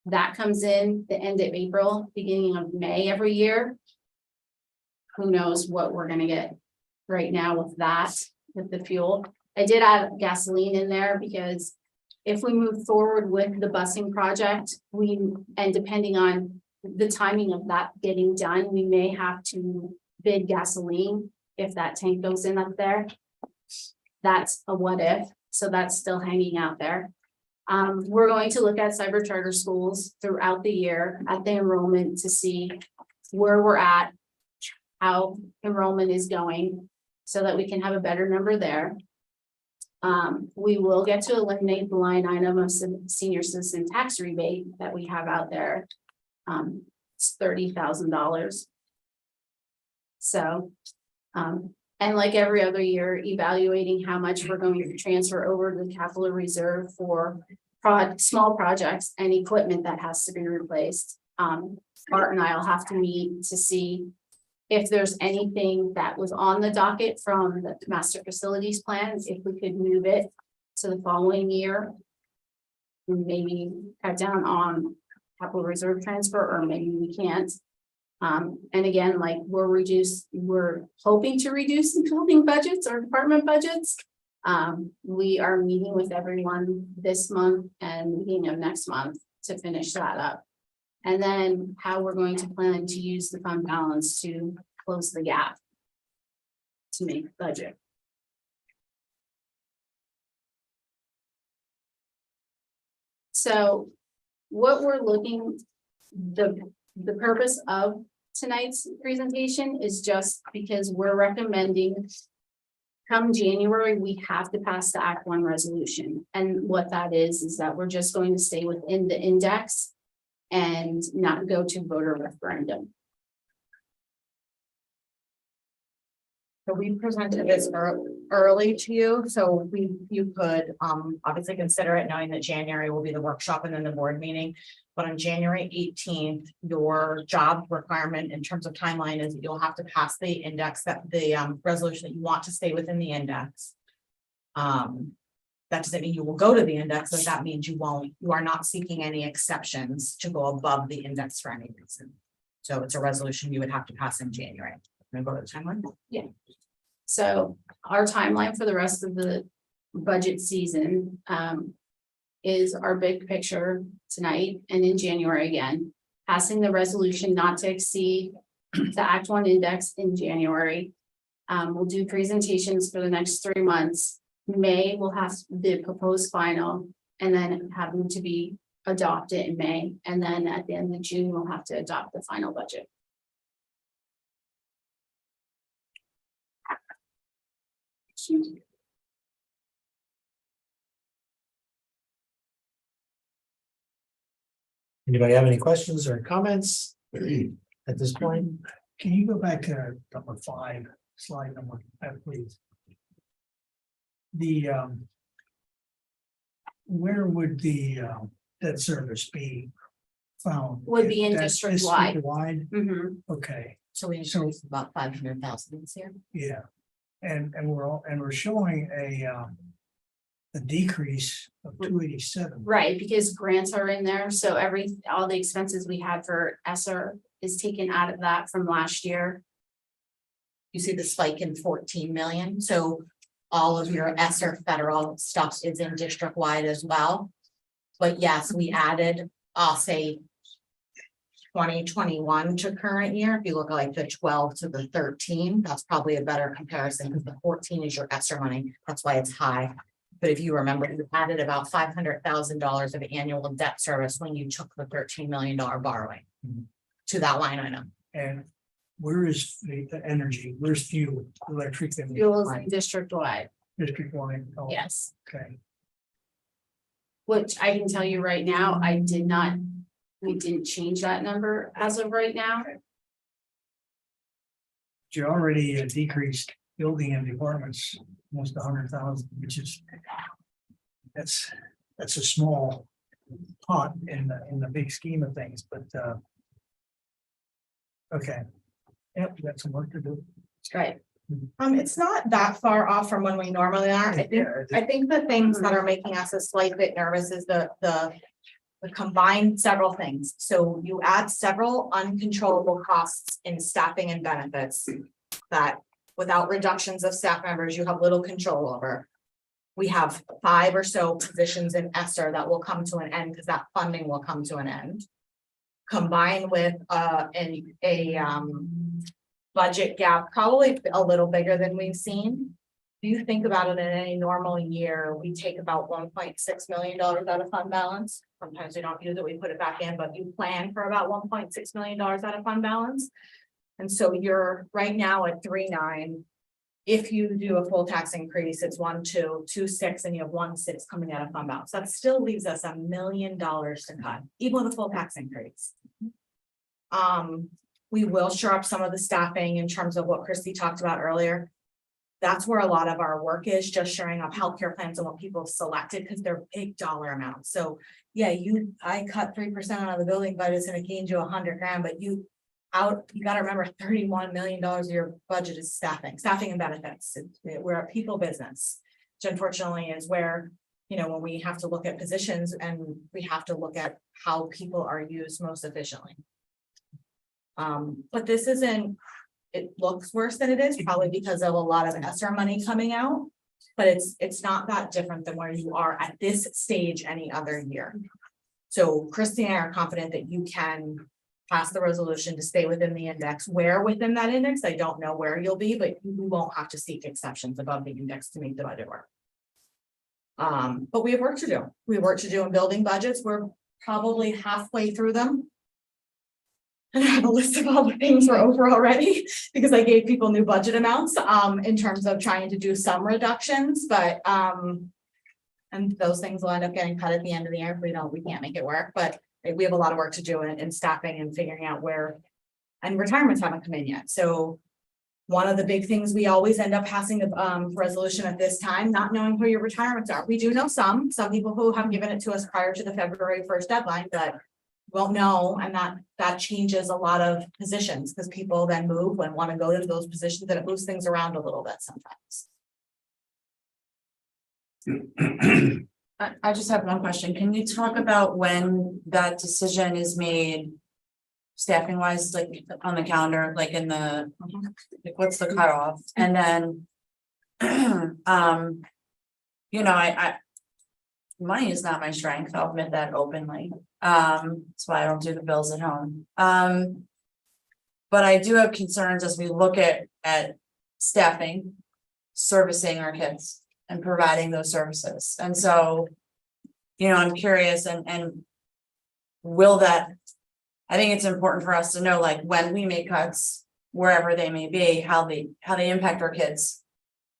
Speaker 13: That comes in the end of April, beginning of May every year. Who knows what we're gonna get right now with that, with the fuel. I did add gasoline in there because if we move forward with the busing project, and depending on the timing of that getting done, we may have to bid gasoline if that tank goes in up there. That's a what if, so that's still hanging out there. We're going to look at cyber charter schools throughout the year at the enrollment to see where we're at, how enrollment is going, so that we can have a better number there. We will get to eliminate the line item of senior citizen tax rebate that we have out there. It's $30,000. So, and like every other year, evaluating how much we're going to transfer over to the capital reserve for small projects and equipment that has to be replaced. Art and I'll have to meet to see if there's anything that was on the docket from the master facilities plans, if we could move it to the following year. Maybe cut down on capital reserve transfer, or maybe we can't. And again, like we're hoping to reduce the building budgets or department budgets. We are meeting with everyone this month and beginning of next month to finish that up. And then how we're going to plan to use the fund balance to close the gap to make the budget. So what we're looking, the purpose of tonight's presentation is just because we're recommending come January, we have to pass the Act 1 resolution. And what that is that we're just going to stay within the index and not go to voter referendum.
Speaker 7: So we presented this early to you, so you could obviously consider it, knowing that January will be the workshop and then the board meeting. But on January 18th, your job requirement in terms of timeline is that you'll have to pass the index, that the resolution that you want to stay within the index. That doesn't mean you will go to the index, but that means you are not seeking any exceptions to go above the index for any reason. So it's a resolution you would have to pass in January. Can I go to the timeline?
Speaker 13: Yeah. So our timeline for the rest of the budget season is our big picture tonight and in January again. Passing the resolution not to exceed the Act 1 index in January. We'll do presentations for the next 3 months. May we'll have the proposed final and then have them to be adopted in May. And then at the end of June, we'll have to adopt the final budget.
Speaker 6: Anybody have any questions or comments at this point?
Speaker 1: Can you go back to number 5, slide number 5, please? The where would the debt service be found?
Speaker 13: Would be in
Speaker 1: That's
Speaker 13: district-wide.
Speaker 1: district-wide?
Speaker 13: Mhm.
Speaker 1: Okay,
Speaker 7: So we increased about 500,000 this year.
Speaker 1: yeah, and we're showing a a decrease of 287.
Speaker 13: Right, because grants are in there, so all the expenses we had for ESSER is taken out of that from last year.
Speaker 7: You see the spike in 14 million, so all of your ESSER federal stuff is in district wide as well. But yes, we added, I'll say. 2021 to current year, if you look at like the 12 to the 13, that's probably a better comparison because the 14 is your ESSER money, that's why it's high. But if you remember, you added about $500,000 of annual debt service when you took the $13 million borrowing to that line item.
Speaker 1: And where is the energy? Where's fuel, electric, and
Speaker 13: Fuels district wide,
Speaker 1: district wide? Oh,
Speaker 13: yes,
Speaker 1: okay.
Speaker 13: which I can tell you right now, we didn't change that number as of right now.
Speaker 1: You already decreased building and departments almost 100,000, which is that's a small pot in the big scheme of things, but okay. Yep, we got some work to do.
Speaker 13: Right.
Speaker 7: It's not that far off from when we normally are. I think the things that are making us a slight bit nervous is the combined several things. So you add several uncontrollable costs in staffing and benefits that without reductions of staff members, you have little control over. We have 5 or so positions in ESSER that will come to an end because that funding will come to an end. Combined with a budget gap, probably a little bigger than we've seen. If you think about it, in any normal year, we take about $1.6 million out of fund balance. Sometimes we don't use it, we put it back in, but you plan for about $1.6 million out of fund balance. And so you're right now at 3.9. If you do a full tax increase, it's 1.226, and you have 1.6 coming out of fund balance. That still leaves us $1 million to cut, even with a full tax increase. We will shore up some of the staffing in terms of what Christy talked about earlier. That's where a lot of our work is, just shoring up healthcare plans and what people have selected because they're big dollar amounts. So yeah, I cut 3% out of the building budget and it gained you $100,000, but you gotta remember $31 million of your budget is staffing and benefits. We're a people business, which unfortunately is where, when we have to look at positions and we have to look at how people are used most efficiently. But this isn't, it looks worse than it is, probably because of a lot of ESSER money coming out. But it's not that different than where you are at this stage any other year. So Christy and I are confident that you can pass the resolution to stay within the index. Where within that index, I don't know where you'll be, but you won't have to seek exceptions above the index to make the budget work. But we have work to do. We have work to do in building budgets. We're probably halfway through them. And I have a list of all the things we're over already because I gave people new budget amounts in terms of trying to do some reductions, but and those things will end up getting cut at the end of the year if we can't make it work. But we have a lot of work to do in staffing and figuring out where, and retirements haven't come in yet. So one of the big things we always end up passing the resolution at this time, not knowing who your retirements are. We do know some people who have given it to us prior to the February 1st deadline that won't know, and that changes a lot of positions because people then move and want to go to those positions, and it moves things around a little bit sometimes.
Speaker 14: I just have one question. Can you talk about when that decision is made? Staffing wise, like on the calendar, like in the, like what's the cutoff? And then, money is not my strength. I'll admit that openly. That's why I don't do the bills at home. But I do have concerns as we look at staffing, servicing our kids and providing those services. And so, I'm curious and will that, I think it's important for us to know, like, when we make cuts, wherever they may be, how they impact our kids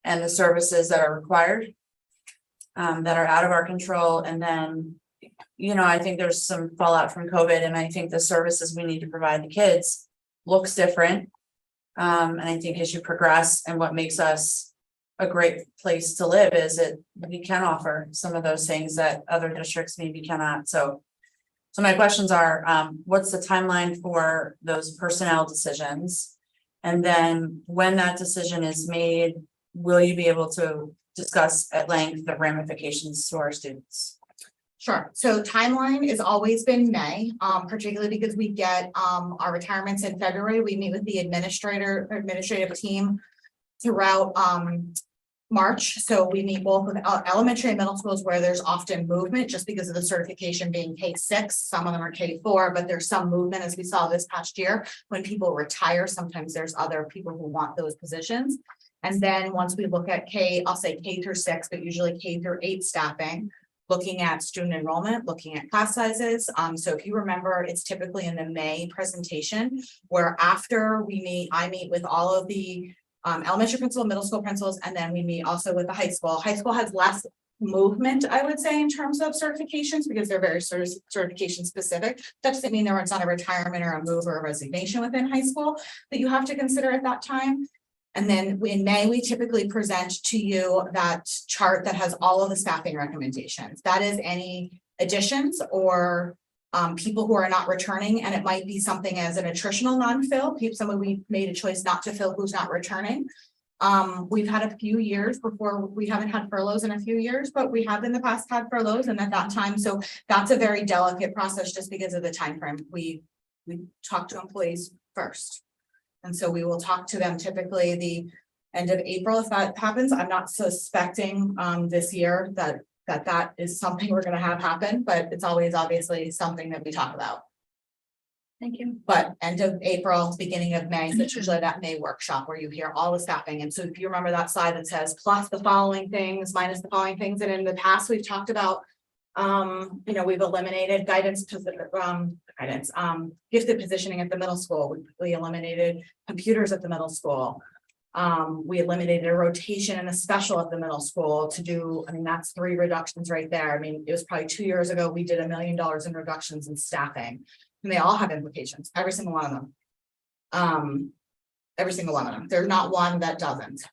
Speaker 14: and the services that are required, that are out of our control. And then, I think there's some fallout from COVID, and I think the services we need to provide the kids looks different. And I think as you progress, and what makes us a great place to live is that we can offer some of those things that other districts maybe cannot. So my questions are, what's the timeline for those personnel decisions? And then when that decision is made, will you be able to discuss at length the ramifications to our students.
Speaker 7: Sure. So timeline has always been May, particularly because we get our retirements in February. We meet with the administrative team throughout March. So we meet both with elementary and middle schools where there's often movement just because of the certification being K-6. Some of them are K-4, but there's some movement as we saw this past year. When people retire, sometimes there's other people who want those positions. And then once we look at I'll say K through 6, but usually K through 8 staffing, looking at student enrollment, looking at class sizes. So if you remember, it's typically in the May presentation where after I meet with all of the elementary principal, middle school principals, and then we meet also with the high school. High school has less movement, I would say, in terms of certifications because they're very certification specific. That doesn't mean it's not a retirement or a move or a resignation within high school that you have to consider at that time. And then in May, we typically present to you that chart that has all of the staffing recommendations. That is any additions or people who are not returning, and it might be something as an attritional non-fill. Someone we made a choice not to fill who's not returning. We've had a few years before, we haven't had furloughs in a few years, but we have in the past had furloughs and at that time. So that's a very delicate process just because of the time frame. We talk to employees first. And so we will talk to them typically the end of April if that happens. I'm not suspecting this year that is something we're gonna have happen, but it's always obviously something that we talk about.
Speaker 11: Thank you.
Speaker 7: But end of April, beginning of May, so it's usually that May workshop where you hear all the staffing. And so if you remember that slide that says plus the following things, minus the following things, and in the past, we've talked about we've eliminated gifted positioning at the middle school. We eliminated computers at the middle school. We eliminated a rotation and a special at the middle school to do, that's 3 reductions right there. It was probably 2 years ago, we did $1 million in reductions in staffing. And they all have implications, every single one of them. Every single one of them. There's not one that doesn't.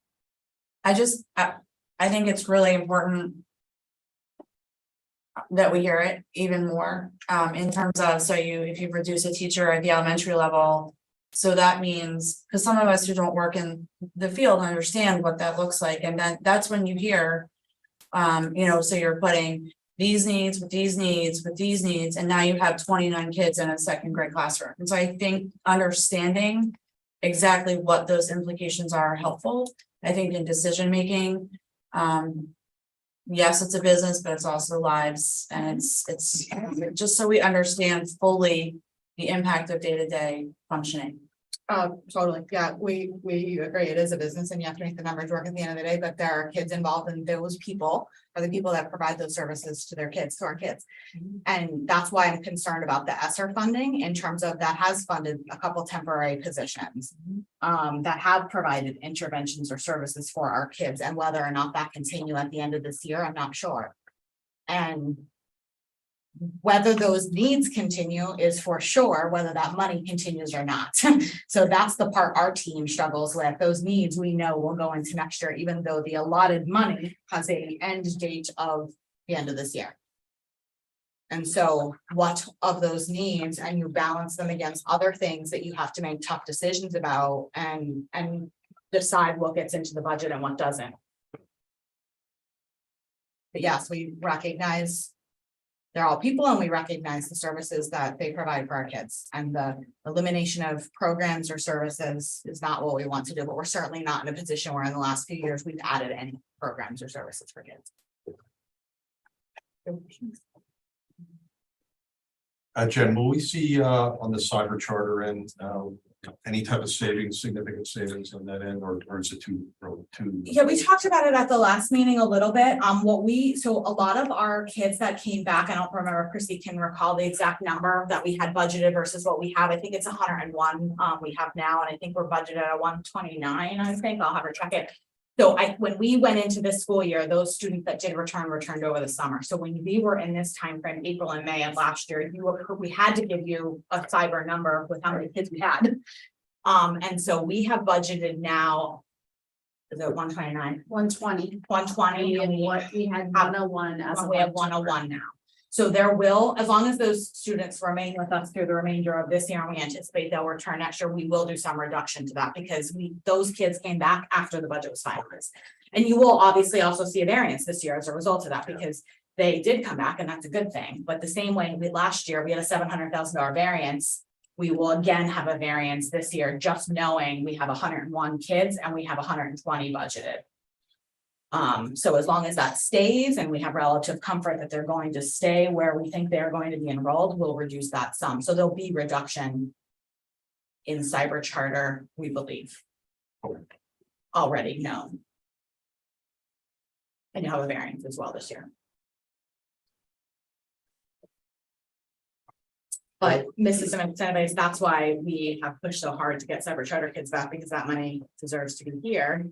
Speaker 14: I think it's really important that we hear it even more in terms of, if you reduce a teacher at the elementary level, so that means, because some of us who don't work in the field understand what that looks like, and then that's when you hear, so you're putting these needs with these needs with these needs, and now you have 29 kids in a 2nd grade classroom. And so I think understanding exactly what those implications are helpful. I think in decision making, yes, it's a business, but it's also lives, and it's just so we understand fully the impact of day-to-day functioning.
Speaker 7: Totally. Yeah, we agree. It is a business and you have to make the numbers work at the end of the day, but there are kids involved and those people are the people that provide those services to their kids, to our kids. And that's why I'm concerned about the ESSER funding in terms of that has funded a couple temporary positions that have provided interventions or services for our kids, and whether or not that continue at the end of this year, I'm not sure. And whether those needs continue is for sure, whether that money continues or not. So that's the part our team struggles with. Those needs we know will go into next year, even though the allotted money has a end date of the end of this year. And so what of those needs, and you balance them against other things that you have to make tough decisions about and decide what gets into the budget and what doesn't. But yes, we recognize they're all people, and we recognize the services that they provide for our kids, and the elimination of programs or services is not what we want to do, but we're certainly not in a position where in the last few years we've added any programs or services for kids.
Speaker 12: Jen, will we see on the cyber charter end any type of savings, significant savings on that end, or is it too?
Speaker 7: Yeah, we talked about it at the last meeting a little bit. So a lot of our kids that came back, I don't remember if Chrissy can recall the exact number that we had budgeted versus what we have. I think it's 101 we have now, and I think we're budgeted at 129. I think I'll have her check it. So when we went into this school year, those students that did returned over the summer. So when we were in this time frame, April and May of last year, we had to give you a cyber number with how many kids we had. And so we have budgeted now, is it 129?
Speaker 13: 120.
Speaker 7: 120.
Speaker 13: And what we had 101 as
Speaker 7: We have 101 now. So there will, as long as those students remain with us through the remainder of this year, and we anticipate they'll return next year, we will do some reduction to that, because those kids came back after the budget was finalized. And you will obviously also see a variance this year as a result of that, because they did come back and that's a good thing. But the same way we last year, we had a $700,000 variance. We will again have a variance this year, just knowing we have 101 kids and we have 120 budgeted. So as long as that stays and we have relative comfort that they're going to stay where we think they're going to be enrolled, we'll reduce that sum. So there'll be reduction in cyber charter, we believe. Already known. And you have a variance as well this year. But Mrs. Incentives, that's why we have pushed so hard to get cyber charter kids back, because that money deserves to be here.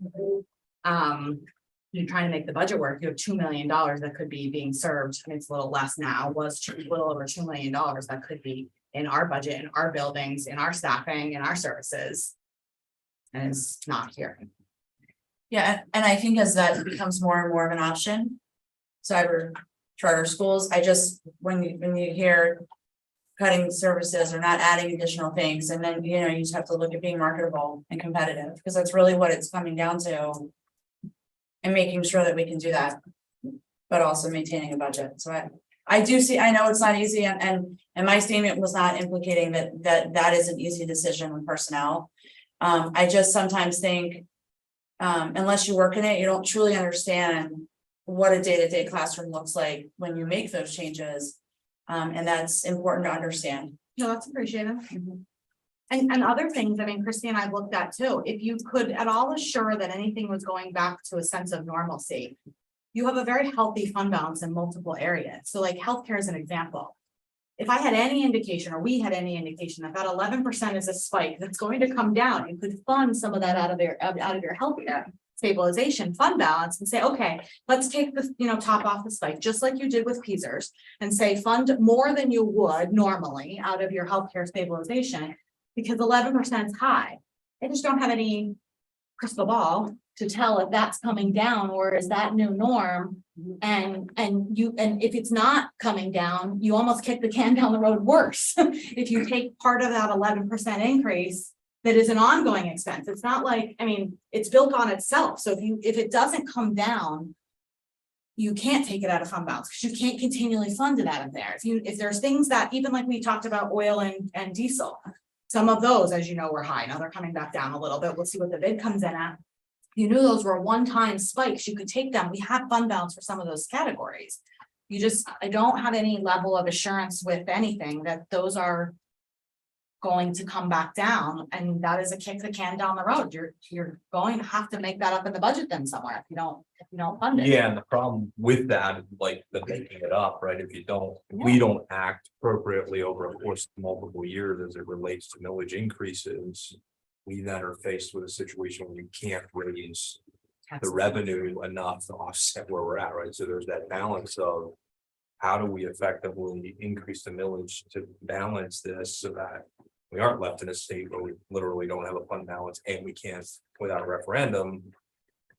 Speaker 7: You're trying to make the budget work. You have $2 million that could be being served. I mean, it's a little less now, was a little over $2 million that could be in our budget, in our buildings, in our staffing, in our services. And it's not here.
Speaker 14: Yeah, and I think as that becomes more and more of an option, cyber charter schools, I just, when you hear cutting services or not adding additional things, and then, you know, you just have to look at being marketable and competitive, because that's really what it's coming down to. And making sure that we can do that, but also maintaining a budget. So I do see, I know it's not easy, and my statement was not implicating that is an easy decision with personnel. I just sometimes think, unless you work in it, you don't truly understand what a day-to-day classroom looks like when you make those changes. And that's important to understand.
Speaker 7: No, that's appreciated. And other things, I mean, Christy and I looked at too, if you could at all assure that anything was going back to a sense of normalcy. You have a very healthy fund balance in multiple areas. So like healthcare is an example. If I had any indication, or we had any indication that 11% is a spike that's going to come down, you could fund some of that out of your healthcare stabilization fund balance and say, okay, let's take the, top off the spike, just like you did with PSERS, and say fund more than you would normally out of your healthcare stabilization, because 11% is high. I just don't have any crystal ball to tell if that's coming down or is that new norm. And if it's not coming down, you almost kick the can down the road worse. If you take part of that 11% increase that is an ongoing expense, it's not like, I mean, it's built on itself. So if it doesn't come down, you can't take it out of fund balance, because you can't continually fund it out of there. If there's things that, even like we talked about oil and diesel, some of those, as you know, were high. Now they're coming back down a little bit. We'll see what the bid comes in at. You knew those were one-time spikes. You could take them. We have fund balance for some of those categories. I don't have any level of assurance with anything that those are going to come back down. And that is a kick the can down the road. You're going to have to make that up in the budget then somewhere if you don't fund it.
Speaker 15: Yeah, and the problem with that, like the making it up, right? If we don't act appropriately over a course of multiple years as it relates to millage increases, we then are faced with a situation where you can't raise the revenue enough to offset where we're at, right? So there's that balance of how do we effectively increase the millage to balance this so that we aren't left in a state where we literally don't have a fund balance and we can't, without a referendum,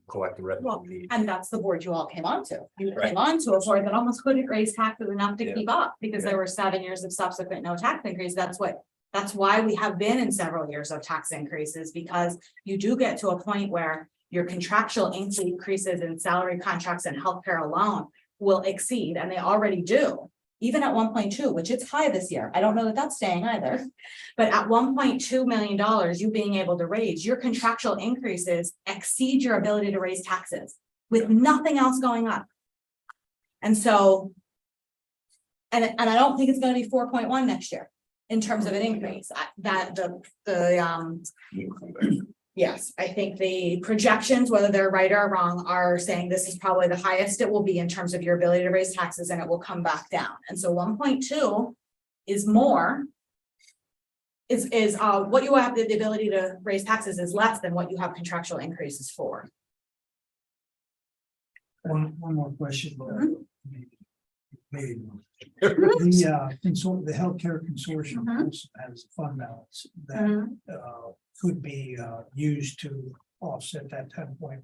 Speaker 15: collect the revenue we need.
Speaker 7: And that's the board you all came onto. You came onto a board that almost couldn't raise taxes enough to keep up, because there were 7 years of subsequent no tax increase. That's why we have been in several years of tax increases, because you do get to a point where your contractual increases in salary contracts and healthcare alone will exceed, and they already do. Even at 1.2, which it's high this year. I don't know that that's staying either. But at $1.2 million, you being able to raise your contractual increases exceed your ability to raise taxes with nothing else going up. And so, and I don't think it's going to be 4.1 next year in terms of an increase. Yes, I think the projections, whether they're right or wrong, are saying this is probably the highest it will be in terms of your ability to raise taxes, and it will come back down. And so 1.2 is more, is what you have the ability to raise taxes is less than what you have contractual increases for.
Speaker 1: One more question. Maybe. The healthcare consortium also has a fund balance that could be used to offset that 10.1%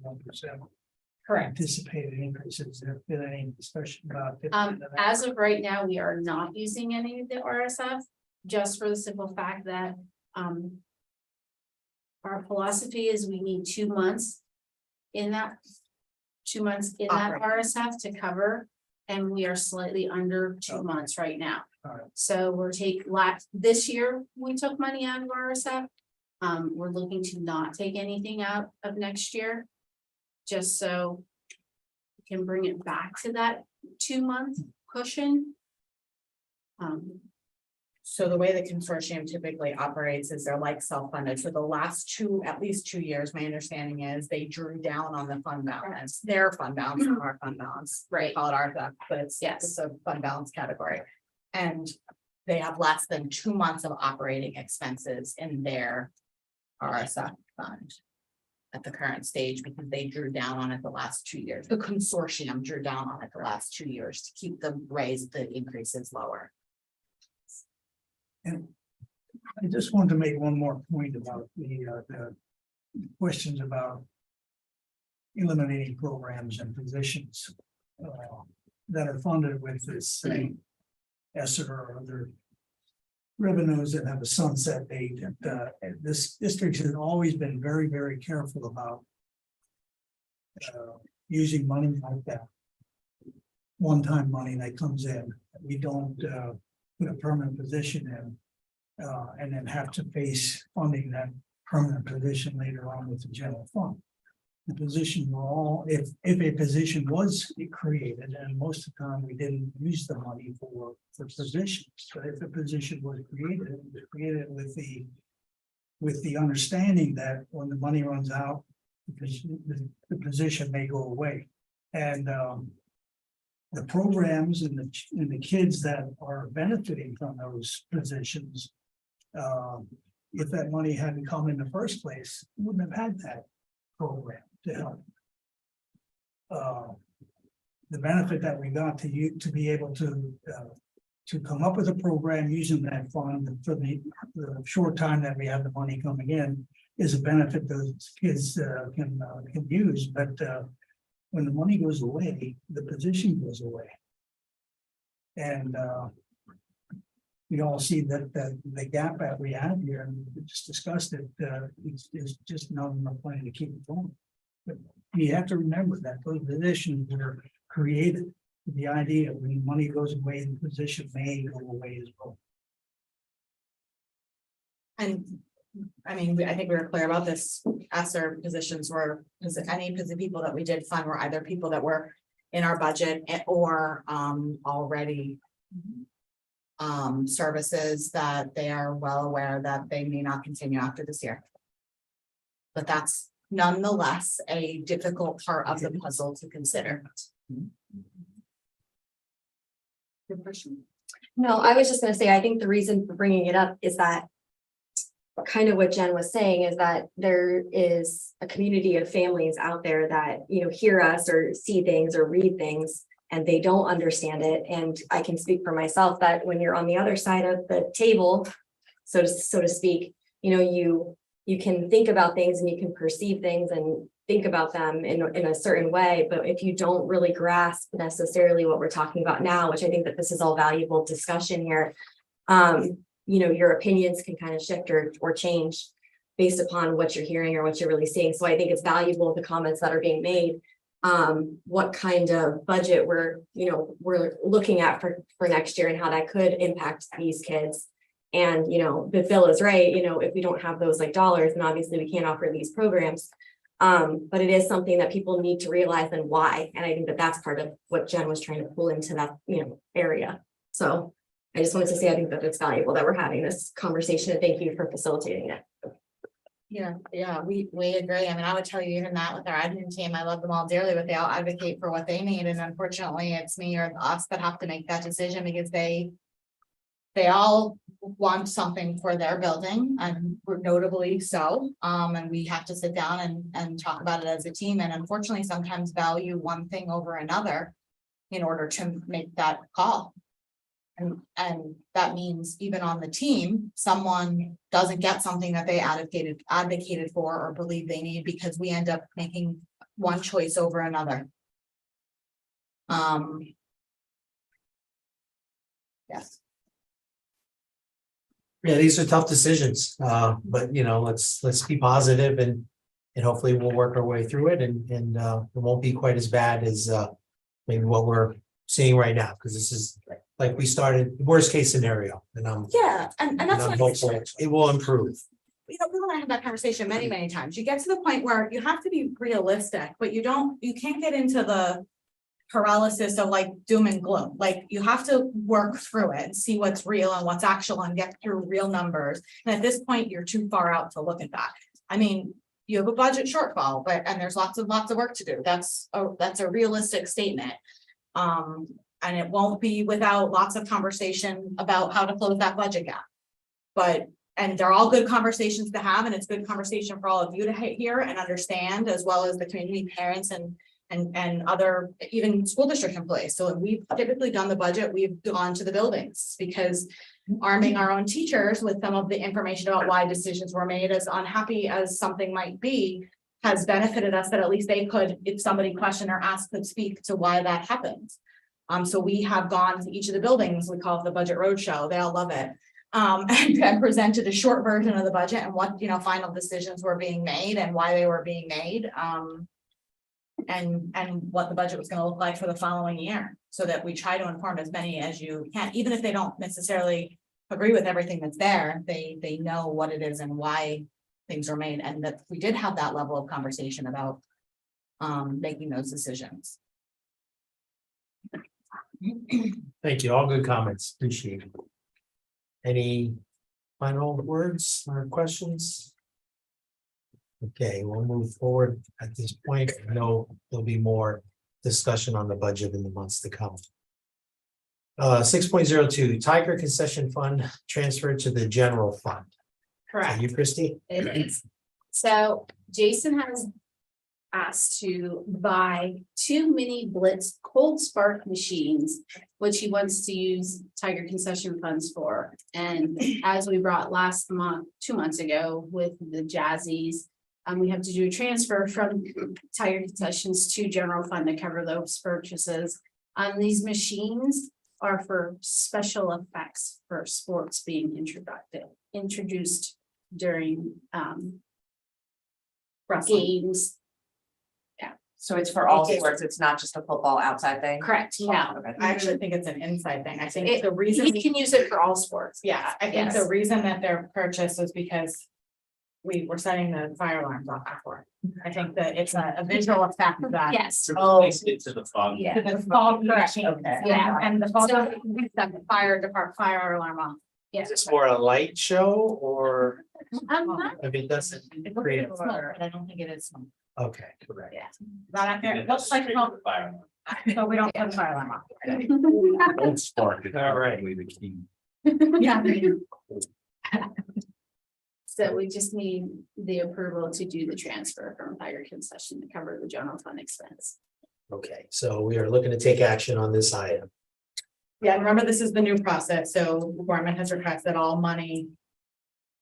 Speaker 7: Correct.
Speaker 1: anticipated increases. There been any discussion about it?
Speaker 13: As of right now, we are not using any of the RSF, just for the simple fact that our philosophy is we need 2 months in that 2 months in that
Speaker 7: Operating.
Speaker 13: RSF to cover. And we are slightly under 2 months right now.
Speaker 1: All right.
Speaker 13: So we're this year, we took money out of RSF. We're looking to not take anything out of next year. Just so we can bring it back to that 2 month cushion.
Speaker 7: So the way the consortium typically operates is they're like self-funded for the last at least 2 years. My understanding is they drew down on the fund balance, their fund balance, not our fund balance.
Speaker 13: Right.
Speaker 7: Call it RFF, but it's a fund balance category. And they have less than 2 months of operating expenses in their RSF fund at the current stage because they drew down on it the last 2 years. The consortium drew down on it the last 2 years to keep the increases lower.
Speaker 1: And I just wanted to make one more point about the questions about eliminating programs and positions that are funded with this ESSER or other revenues that have a sunset date. And this district has always been very, very careful about using money like that. One-time money that comes in. We don't put a permanent position in and then have to face funding that permanent position later on with the general fund. The position were all, if a position was created, and most of the time we didn't use the money for positions, but if a position was created, it was created with the understanding that when the money runs out, the position may go away. And the programs and the kids that are benefiting from those positions, if that money hadn't come in the first place, we wouldn't have had that program to help. The benefit that we got to be able to come up with a program using that fund for the short time that we have the money coming in is a benefit those kids can use, but when the money goes away, the position goes away. And we all see that the gap that we have here, and we just discussed it, is just not enough money to keep it going. But you have to remember that those positions were created with the idea when money goes away, the position may go away as well.
Speaker 7: And I mean, I think we were clear about this. ESSER positions were, because any of the people that we did fund were either people that were in our budget or already services that they are well aware that they may not continue after this year. But that's nonetheless a difficult part of the puzzle to consider. Good question.
Speaker 11: No, I was just gonna say, I think the reason for bringing it up is that kind of what Jen was saying is that there is a community of families out there that, you know, hear us or see things or read things and they don't understand it. And I can speak for myself that when you're on the other side of the table, so to speak, you know, you can think about things and you can perceive things and think about them in a certain way. But if you don't really grasp necessarily what we're talking about now, which I think that this is all valuable discussion here, you know, your opinions can kind of shift or change based upon what you're hearing or what you're really seeing. So I think it's valuable, the comments that are being made, what kind of budget we're looking at for next year and how that could impact these kids. And, you know, but Bill is right, you know, if we don't have those like dollars, then obviously we can't offer these programs. But it is something that people need to realize and why. And I think that that's part of what Jen was trying to pull into that, you know, area. So I just wanted to say, I think that it's valuable that we're having this conversation and thank you for facilitating it.
Speaker 7: Yeah, we agree. I mean, I would tell you even that with our admin team, I love them all dearly, but they all advocate for what they need. And unfortunately, it's me or us that have to make that decision because they all want something for their building and notably so. And we have to sit down and talk about it as a team. And unfortunately, sometimes value one thing over another in order to make that call. And that means even on the team, someone doesn't get something that they advocated for or believe they need because we end up making one choice over another. Yes.
Speaker 6: Yeah, these are tough decisions, but you know, let's be positive and And hopefully we'll work our way through it and it won't be quite as bad as maybe what we're seeing right now, because this is like we started, worst case scenario, and
Speaker 7: Yeah, and that's
Speaker 6: I'm
Speaker 7: what.
Speaker 6: hopeful it will improve.
Speaker 7: You know, Bill and I had that conversation many times. You get to the point where you have to be realistic, but you can't get into the paralysis of like doom and gloom. Like you have to work through it and see what's real and what's actual and get through real numbers. And at this point, you're too far out to look at that. I mean, you have a budget shortfall, and there's lots of work to do. That's a realistic statement. And it won't be without lots of conversation about how to close that budget gap. And they're all good conversations to have, and it's good conversation for all of you to hear and understand, as well as the community, parents and other, even school district employees. So we've typically done the budget, we've gone to the buildings, because arming our own teachers with some of the information about why decisions were made, as unhappy as something might be, has benefited us, that at least they could, if somebody questioned or asked, could speak to why that happened. So we have gone to each of the buildings, we call it the Budget Roadshow, they all love it. And presented a short version of the budget and what, final decisions were being made and why they were being made. And what the budget was gonna look like for the following year, so that we try to inform as many as you can, even if they don't necessarily agree with everything that's there, they know what it is and why things are made, and that we did have that level of conversation about making those decisions.
Speaker 6: Thank you. All good comments. Appreciate it. Any final words or questions? Okay, we'll move forward at this point. I know there'll be more discussion on the budget in the months to come. 6.02 Tiger Concession Fund transferred to the general fund.
Speaker 13: Correct.
Speaker 6: You, Christie?
Speaker 13: It is. So Jason has asked to buy 2 mini Blitz cold spark machines, which he wants to use Tiger concession funds for. And as we brought last month, 2 months ago with the Jazzies, we have to do a transfer from Tiger concessions to general fund to cover those purchases. These machines are for special effects for sports being introduced during games.
Speaker 14: So it's for all sports, it's not just a football outside thing?
Speaker 13: Correct, yeah.
Speaker 14: Okay.
Speaker 7: I actually think it's an inside thing. I think the reason.
Speaker 13: You can use it for all sports.
Speaker 7: Yeah, I think the reason that they're purchased is because we were setting the fire alarms off before. I think that it's a visual effect of that.
Speaker 13: Yes.
Speaker 10: Place it to the fog.
Speaker 13: Yeah.
Speaker 7: The fog machine.
Speaker 14: Okay.
Speaker 7: Yeah, and the fog,
Speaker 13: So-
Speaker 7: set the fire alarm off.
Speaker 13: Yeah.
Speaker 6: Is this more a light show or,
Speaker 13: Not
Speaker 6: I mean, doesn't
Speaker 7: It looks
Speaker 6: create?
Speaker 7: like smoke, but I don't think it is smoke.
Speaker 6: Okay, correct.
Speaker 7: Not out there. It looks like smoke,
Speaker 10: Fire.
Speaker 7: so we don't put the fire alarm off.
Speaker 15: Don't spark it.
Speaker 6: All right.
Speaker 15: Probably the key.
Speaker 7: Yeah.
Speaker 13: So we just need the approval to do the transfer from Tiger concession to cover the general fund expense.
Speaker 6: Okay, so we are looking to take action on this item.
Speaker 7: Yeah, and remember, this is the new process, so the government has requested all money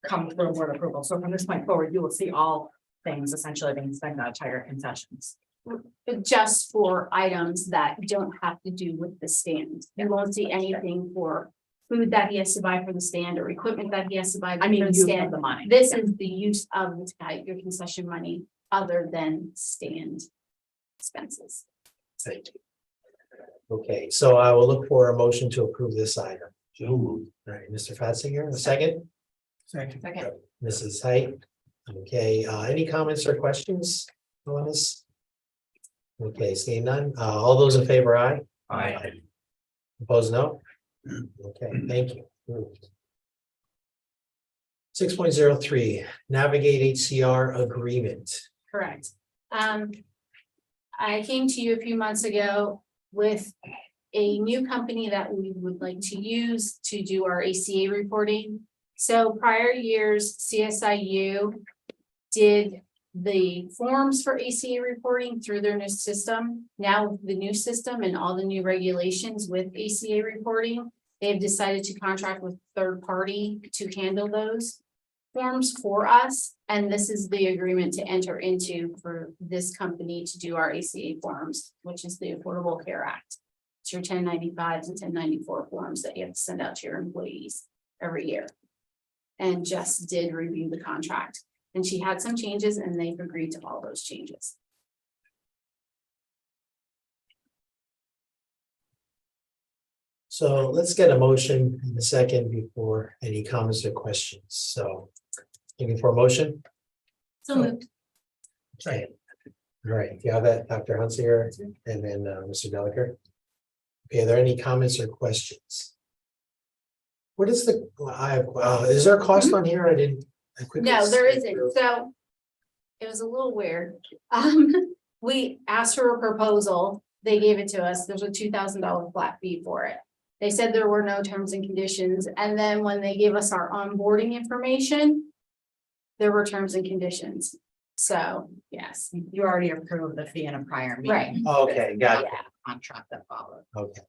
Speaker 7: come through board approval, so from this point forward, you will see all things essentially being spent out of Tiger concessions.
Speaker 13: But just for items that don't have to do with the stand. You won't see anything for food that he has to buy for the stand or equipment that he has to buy.
Speaker 7: I mean,
Speaker 13: for the
Speaker 7: use
Speaker 13: stand.
Speaker 7: of the money.
Speaker 13: This is the use of the Tiger concession money other than stand expenses.
Speaker 6: Thank you. Okay, so I will look for a motion to approve this item.
Speaker 3: So moved.
Speaker 6: All right, Mr. Fatsinger, a second?
Speaker 8: Second.
Speaker 6: Mrs. Height. Okay, any comments or questions on this? Okay, seeing none, all those in favor, aye?
Speaker 15: Aye.
Speaker 6: Opposed, no? Okay, thank you. 6.03 Navigate HCR agreement.
Speaker 13: Correct. I came to you a few months ago with a new company that we would like to use to do our ACA reporting. So prior years, CSIU did the forms for ACA reporting through their new system. Now with the new system and all the new regulations with ACA reporting, they've decided to contract with third party to handle those forms for us. And this is the agreement to enter into for this company to do our ACA forms, which is the Affordable Care Act. It's your 1095s and 1094 forms that you have to send out to your employees every year. And just did review the contract. And she had some changes and they've agreed to all those changes.
Speaker 6: So let's get a motion in a second before any comments or questions. So looking for a motion?
Speaker 13: So moved.
Speaker 6: Second. All right, you have that, Dr. Hunsinger, and then Mr. Delaker. Okay, are there any comments or questions? What is the, is there a cost on here? I didn't. I quickly
Speaker 13: No, there
Speaker 6: skipped
Speaker 13: isn't.
Speaker 6: through.
Speaker 13: So it was a little weird. We asked for a proposal. They gave it to us. There's a $2,000 flat fee for it. They said there were no terms and conditions. And then when they gave us our onboarding information, there were terms and conditions. So, yes,
Speaker 7: You already approved the fee in a prior meeting.
Speaker 13: right.
Speaker 6: Okay, got it.
Speaker 13: Yeah.
Speaker 7: Contract that followed.
Speaker 6: Okay.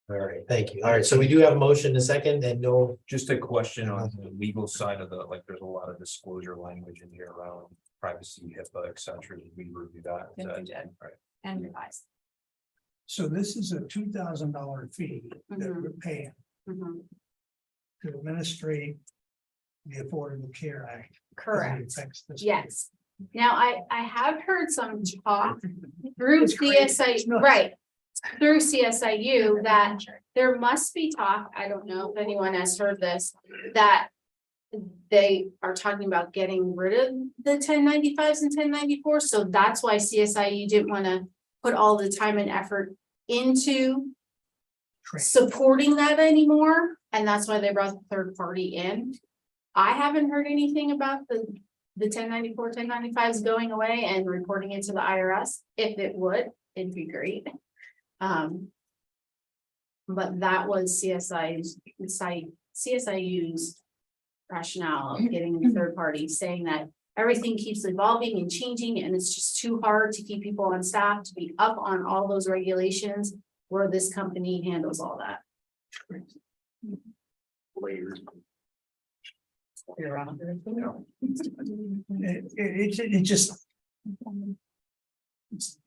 Speaker 6: All right, thank you. All right, so we do have a motion in a second and no,
Speaker 15: Just a question on the legal side of the, like, there's a lot of disclosure language in here around privacy, HIPAA, et cetera. Did we review that? Is that-
Speaker 7: We did.
Speaker 15: Right.
Speaker 7: And revised.
Speaker 1: So this is a $2,000 fee that
Speaker 13: Mhm.
Speaker 1: we're paying
Speaker 13: Mhm.
Speaker 1: to administrate the Affordable Care Act. as it
Speaker 13: Correct.
Speaker 1: affects this.
Speaker 13: Yes. Now, I have heard some talk through
Speaker 1: It's crazy. It's
Speaker 13: CSI,
Speaker 1: nuts.
Speaker 13: right? Through CSIU that there must be talk, I don't know if anyone has heard this, that they are talking about getting rid of the 1095s and 1094s. So that's why CSIU didn't want to put all the time and effort into supporting that anymore. And that's why they brought the third party in. I haven't heard anything about the 1094, 1095s going away and reporting it to the IRS. If it would, it'd be great. But that was CSIU's rationale of getting the third party, saying that everything keeps evolving and changing, and it's just too hard to keep people on staff to be up on all those regulations where this company handles all that.
Speaker 1: It just. it's,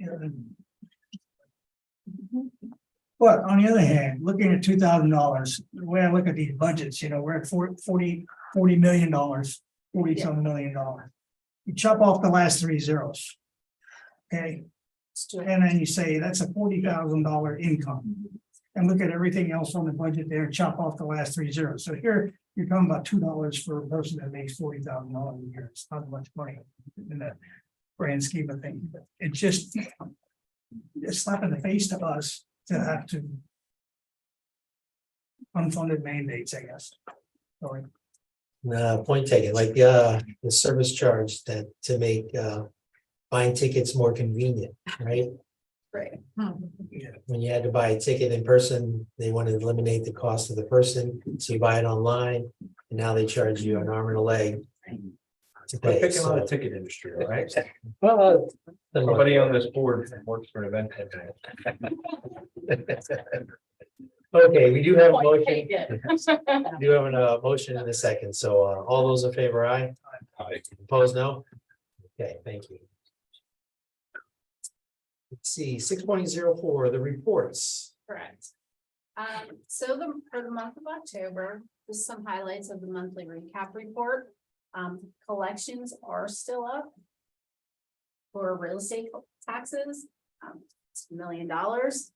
Speaker 1: But on the other hand, looking at $2,000, the way I look at these budgets, we're at $40 million, 40-some million dollars. You chop off the last 3 zeros. Okay, and then you say that's a $40,000 income. And look at everything else on the budget there, chop off the last 3 zeros. So here, you're talking about $2 for a person that makes $40,000 a year. It's not much money in that grand scheme of things. But it's just a slap in the face to us to have to unfunded mandates, I guess. Sorry.
Speaker 6: point taken, like the service charge that to make buying tickets more convenient, right?
Speaker 13: Right.
Speaker 6: When you had to buy a ticket in person, they wanted to eliminate the cost of the person, so you buy it online, and now they charge you an arm and a leg to
Speaker 15: We're
Speaker 6: pay.
Speaker 15: picking on the
Speaker 6: So,
Speaker 15: ticket industry, all right?
Speaker 6: well,
Speaker 15: Somebody on this board works for an event.
Speaker 6: okay, we do have a motion.
Speaker 13: Point taken.
Speaker 6: We do have a motion in a second. So all those in favor, aye?
Speaker 15: Aye.
Speaker 6: Opposed, no? Okay, thank you. Let's see, 6.04, the reports.
Speaker 13: Correct. So for the month of October, just some highlights of the monthly recap report. Collections are still up. For real estate taxes, it's $1 million.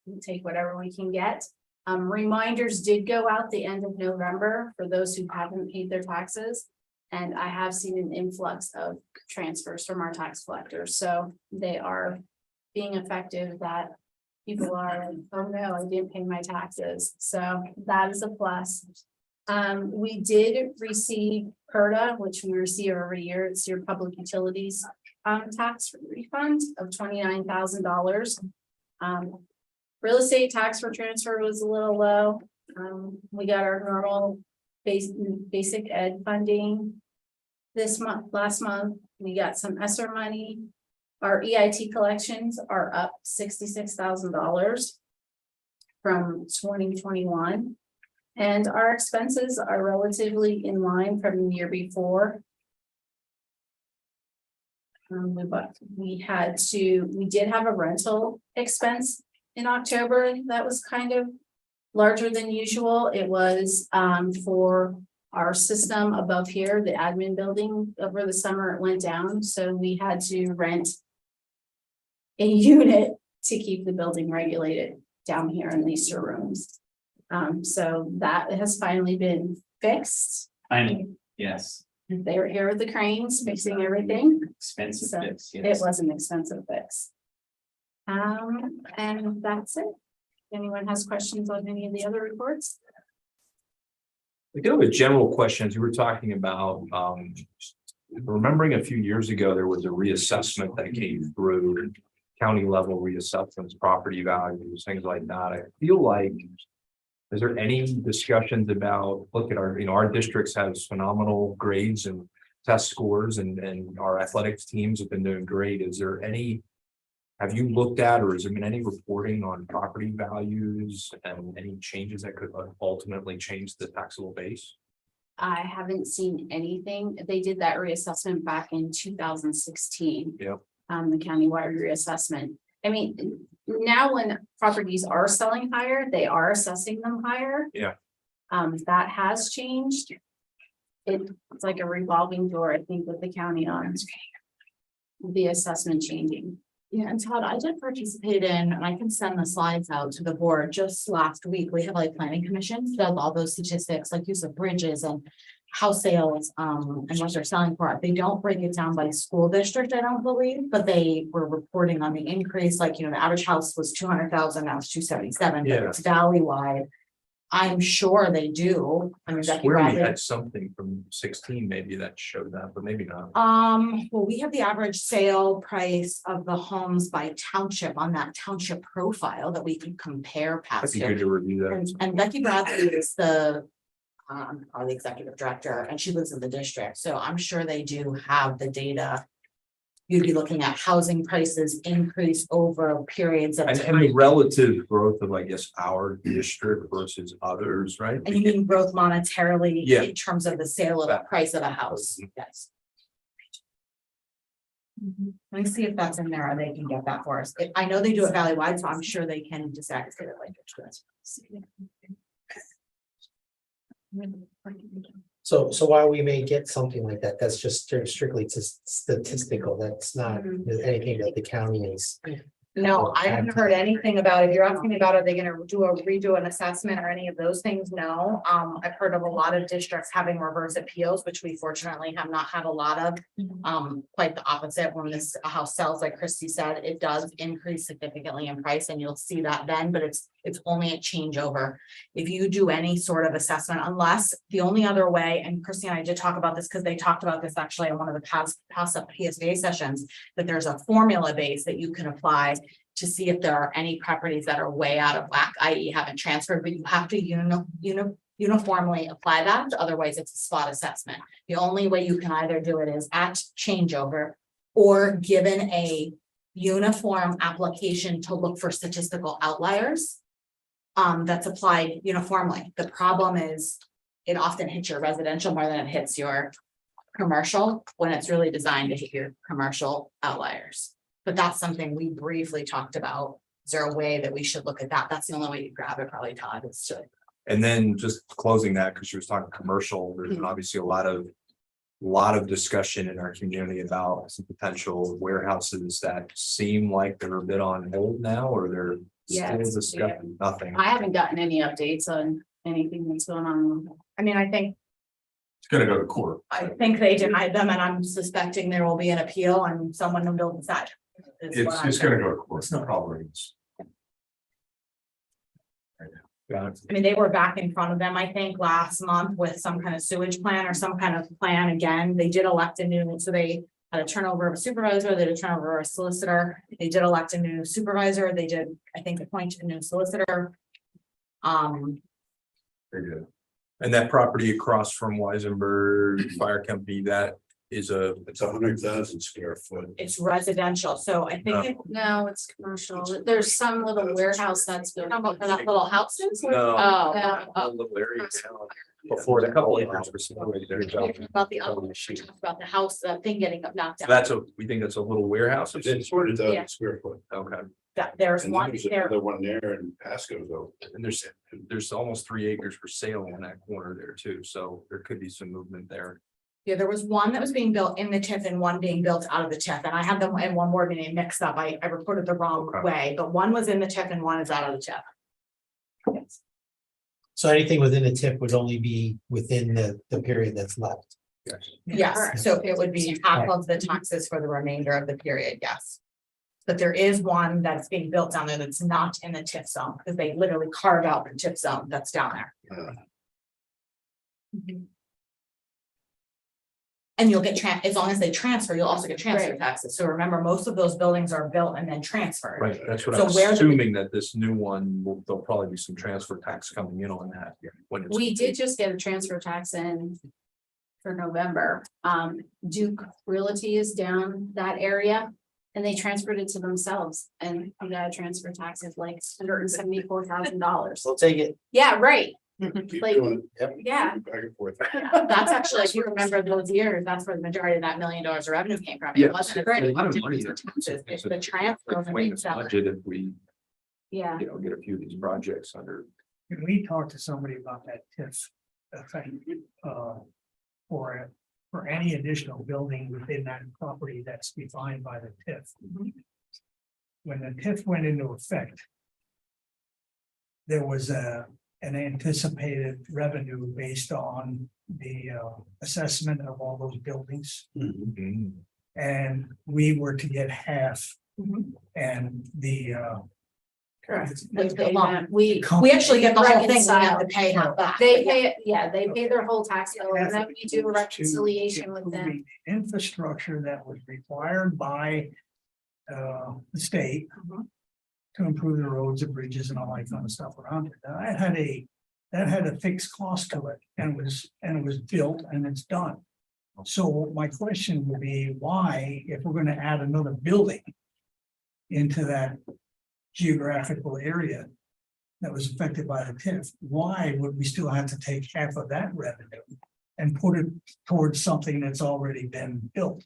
Speaker 13: We take whatever we can get. Reminders did go out the end of November for those who haven't paid their taxes. And I have seen an influx of transfers from our tax collectors, so they are being effective that people are, oh no, I didn't pay my taxes. So that is a plus. We did receive PERDA, which we receive every year. It's your public utilities tax refund of $29,000. Real estate tax for transfer was a little low. We got our normal basic ed funding this month. Last month, we got some ESSER money. Our EIT collections are up $66,000 from 2021. And our expenses are relatively in line from the year before. We did have a rental expense in October that was kind of larger than usual. It was for our system above here, the admin building, over the summer it went down, so we had to rent a unit to keep the building regulated down here in these two rooms. So that has finally been fixed.
Speaker 10: Finally, yes,
Speaker 13: They were here with the cranes fixing everything.
Speaker 10: expensive
Speaker 13: So
Speaker 10: fix,
Speaker 13: it
Speaker 10: yes.
Speaker 13: was an expensive fix. And that's it. Anyone has questions on any of the other reports?
Speaker 15: We do have a general question, as you were talking about, remembering a few years ago, there was a reassessment that came through. County level reassessments, property values, things like that. I feel like. Is there any discussions about, look at our, our districts has phenomenal grades and test scores and our athletics teams have been doing great. Is there any? Have you looked at, or has there been any reporting on property values and any changes that could ultimately change the taxable base?
Speaker 13: I haven't seen anything. They did that reassessment back in 2016.
Speaker 15: Yep.
Speaker 13: The countywide reassessment. I mean, now when properties are selling higher, they are assessing them higher.
Speaker 15: Yeah.
Speaker 13: That has changed. It's like a revolving door, I think, with the county on the assessment changing.
Speaker 7: Yeah, and Todd, I did participate in, and I can send the slides out to the board just last week. We have like planning commission, does all those statistics, like use of bridges and house sales, and what they're selling for. They don't break it down by school district, I don't believe, but they were reporting on the increase, like, the average house was 200,000, now it's 277, but
Speaker 15: Yeah.
Speaker 7: it's valley-wide. I'm sure they do. I mean, Becky
Speaker 15: Where we
Speaker 7: Bradley.
Speaker 15: had something from 16 maybe that showed that, but maybe not.
Speaker 7: Well, we have the average sale price of the homes by township on that township profile that we can compare
Speaker 15: That'd
Speaker 7: past
Speaker 15: be good
Speaker 7: year.
Speaker 15: to review that.
Speaker 7: And Becky Bradley is the executive director, and she lives in the district, so I'm sure they do have the data. You'd be looking at housing prices increase over periods of
Speaker 15: And
Speaker 7: time.
Speaker 15: the relative growth of, I guess, our district versus others, right?
Speaker 7: And you mean growth monetarily
Speaker 15: Yeah.
Speaker 7: in terms of the sale of the price of a house,
Speaker 15: Mhm.
Speaker 7: yes. Let me see if that's in there, or they can get that for us. I know they do it valley-wide, so I'm sure they can disaggregate it like this.
Speaker 6: So while we may get something like that, that's just strictly statistical, that's not anything that the county is.
Speaker 7: No, I haven't heard anything about it. If you're asking me about, are they gonna redo an assessment or any of those things? No. I've heard of a lot of districts having reverse appeals, which we fortunately have not had a lot of. Quite the opposite. When a house sells, like Christy said, it does increase significantly in price, and you'll see that then, but it's only a changeover. If you do any sort of assessment, unless the only other way, and Christy and I did talk about this because they talked about this actually in one of the past PSVA sessions, that there's a formula base that you can apply to see if there are any properties that are way out of whack, i.e. haven't transferred, but you have to uniformly apply that, otherwise it's a spot assessment. The only way you can either do it is at changeover or given a uniform application to look for statistical outliers. That's applied uniformly. The problem is it often hits your residential more than it hits your commercial when it's really designed to hit your commercial outliers. But that's something we briefly talked about. Is there a way that we should look at that? That's the only way you grab it, probably, Todd, is to.
Speaker 15: And then just closing that, because she was talking commercial, there's obviously a lot of discussion in our community about some potential warehouses that seem like they're a bit on hold now, or they're still
Speaker 13: Yes,
Speaker 15: discussing nothing.
Speaker 13: I haven't gotten any updates on anything that's going on.
Speaker 7: I mean, I think
Speaker 12: It's gonna go to court.
Speaker 7: they denied them, and I'm suspecting there will be an appeal and someone will decide. is what I'm
Speaker 12: It's gonna go to court. It's not probably.
Speaker 15: Got it.
Speaker 7: I mean, they were back in front of them, I think, last month with some kind of sewage plan or some kind of plan. Again, they did elect a new, so they had a turnover of a supervisor, they did a turnover of a solicitor. They did elect a new supervisor. They did, I think, appoint a new solicitor.
Speaker 12: Very good.
Speaker 15: And that property across from Weisenberg Fire Company, that is
Speaker 3: It's 100,000 square foot.
Speaker 7: It's residential, so I think it.
Speaker 13: No, it's commercial. There's some little warehouse that's built.
Speaker 7: Talking about for that little house.
Speaker 15: No.
Speaker 7: Oh,
Speaker 15: a little area down before the couple of acres were separated there.
Speaker 7: about the other, about the house, thing getting knocked down.
Speaker 15: We think that's a little warehouse.
Speaker 3: It's 200,000 square foot.
Speaker 15: Okay.
Speaker 7: that there's
Speaker 3: And
Speaker 7: one
Speaker 3: there's
Speaker 7: there.
Speaker 3: another one there in Pasco though.
Speaker 15: And there's almost 3 acres for sale in that corner there too, so there could be some movement there.
Speaker 7: Yeah, there was one that was being built in the TIF and one being built out of the TIF, and I had them in one word meeting mixed up. I reported the wrong
Speaker 15: Okay.
Speaker 7: way, but one was in the TIF and one is out of the TIF.
Speaker 6: So anything within the tip would only be within the period that's left.
Speaker 7: Yes, so it would be half of the taxes for the remainder of the period, yes. But there is one that's being built down there that's not in the TIF zone, because they literally carve out the TIF zone that's down there. And you'll get as long as they transfer, you'll also get transfer
Speaker 13: Right.
Speaker 7: taxes. So remember, most of those buildings are built and then transferred.
Speaker 15: Right, that's what
Speaker 7: So
Speaker 15: I'm
Speaker 7: where the-
Speaker 15: assuming that this new one, there'll probably be some transfer tax coming in on that. When it's
Speaker 13: We did just get a transfer tax in for November. Duke Realty is down that area. And they transferred it to themselves and we got a transfer tax of like $174,000.
Speaker 6: So take it.
Speaker 13: Yeah, right.
Speaker 3: Keep
Speaker 13: Like,
Speaker 3: doing it.
Speaker 13: yeah.
Speaker 3: Back and forth.
Speaker 7: That's actually, if you remember those years, that's where the majority of that $1 million of revenue came from. It
Speaker 15: Yes,
Speaker 7: wasn't
Speaker 15: it's a lot of
Speaker 7: it
Speaker 15: money.
Speaker 7: was for taxes, it's
Speaker 15: a-
Speaker 7: the transfer of the
Speaker 15: Wayne's
Speaker 7: seller.
Speaker 15: budget if we,
Speaker 13: Yeah.
Speaker 15: get a few of these projects under.
Speaker 1: Can we talk to somebody about that TIF effect, for any additional building within that property that's defined by the TIF? When the TIF went into effect, there was an anticipated revenue based on the assessment of all those buildings, and we were to get half. And the
Speaker 13: Correct.
Speaker 7: With the
Speaker 13: They pay
Speaker 7: loan.
Speaker 13: that. We
Speaker 7: actually get the whole thing, we have
Speaker 13: reconcile.
Speaker 7: to pay half back.
Speaker 13: They pay, yeah, they pay their whole tax bill and then we do a reconciliation with them.
Speaker 1: improving infrastructure that was required by the state to improve the roads and bridges and all that kind of stuff around it. Now, that had a fixed cost to it and it was built and it's done. So my question would be, why, if we're gonna add another building into that geographical area that was affected by the TIF, why would we still have to take half of that revenue and put it towards something that's already been built?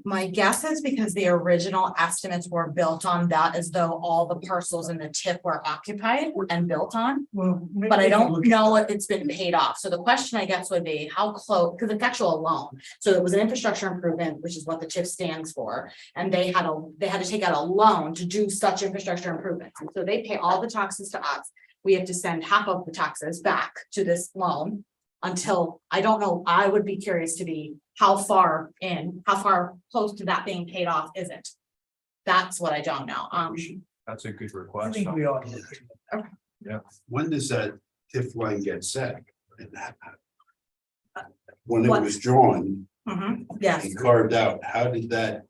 Speaker 7: My guess is because the original estimates were built on that as though all the parcels in the TIF were occupied and built on.
Speaker 1: Well,
Speaker 7: But I don't know if it's been paid off. So the question I guess would be how close, because it's actually a loan. So it was an infrastructure improvement, which is what the TIF stands for. And they had to take out a loan to do such infrastructure improvements. And so they pay all the taxes to us. We have to send half of the taxes back to this loan until, I don't know, I would be curious to be how far close to that being paid off is it? That's what I don't know.
Speaker 15: That's a good
Speaker 1: I
Speaker 15: request.
Speaker 1: think we ought to.
Speaker 15: Yeah.
Speaker 3: When does that TIF line get set? When it
Speaker 7: What?
Speaker 3: was drawn
Speaker 7: Yes.
Speaker 3: and carved out, how did that?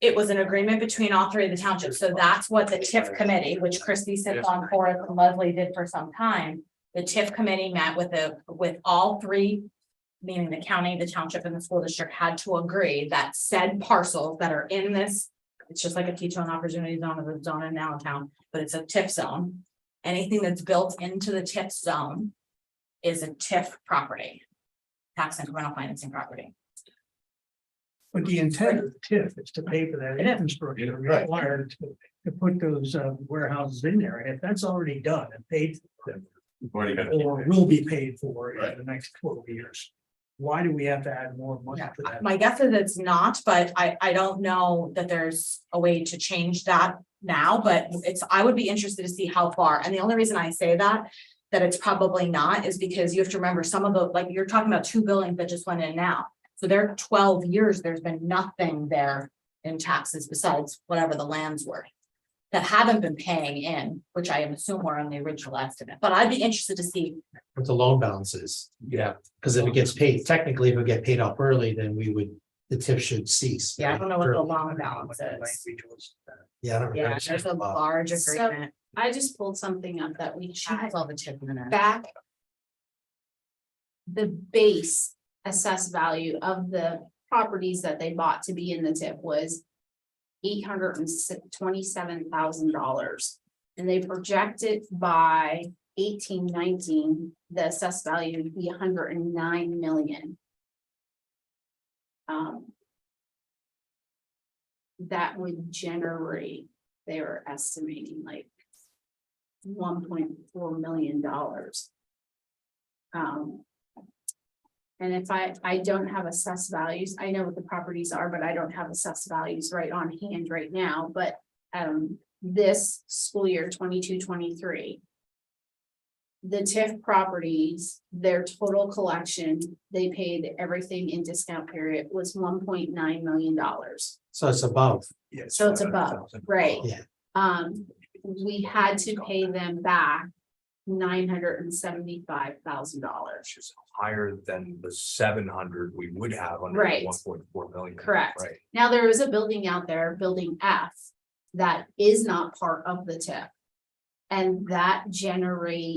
Speaker 7: It was an agreement between all three of the townships, so that's what the TIF committee, which Christie sits on for it and Leslie did for some time. The TIF committee met with all three, meaning the county, the township, and the school district had to agree that said parcels that are in this. It's just like a T-zone opportunity zone of the zone in Allentown, but it's a TIF zone. Anything that's built into the TIF zone is a TIF property. Tax incremental financing property.
Speaker 1: But the intent of the TIF is to pay for that infrastructure required to put those warehouses in there. And if that's already done and paid for, or will be paid for in the next 12 years, why do we have to add more money to that?
Speaker 7: My guess is it's not, but I don't know that there's a way to change that now, but I would be interested to see how far. And the only reason I say that it's probably not is because you have to remember some of the, like, you're talking about 2 buildings that just went in now. So there are 12 years, there's been nothing there in taxes besides whatever the land's worth that haven't been paying in, which I assume were on the original estimate, but I'd be interested to see.
Speaker 6: What the loan balance is. Yeah, because if it gets paid, technically, if it get paid off early, then the TIF should cease.
Speaker 7: Yeah, I don't know what the loan balance is.
Speaker 6: Yeah, I don't.
Speaker 7: Yeah, there's a large
Speaker 13: So-
Speaker 7: agreement.
Speaker 13: I just pulled something up that we
Speaker 7: She
Speaker 13: had
Speaker 7: has all the TIF in it.
Speaker 13: back. The base assessed value of the properties that they bought to be in the TIF was $827,000. And they projected by 1819, the assessed value would be 109 million. That would generate they were estimating like $1.4 million. And if I don't have assessed values, I know what the properties are, but I don't have assessed values right on hand right now, but this school year 22-23. The TIF properties, their total collection, they paid everything in discount period was $1.9 million.
Speaker 6: So it's above.
Speaker 13: So it's above, right?
Speaker 6: Yeah.
Speaker 13: We had to pay them back $975,000.
Speaker 15: Which is higher than the 700 we would have under
Speaker 13: Right.
Speaker 15: 1.4 million.
Speaker 13: Correct.
Speaker 15: Right.
Speaker 13: Now, there is a building out there, building F, that is not part of the TIF. And that generated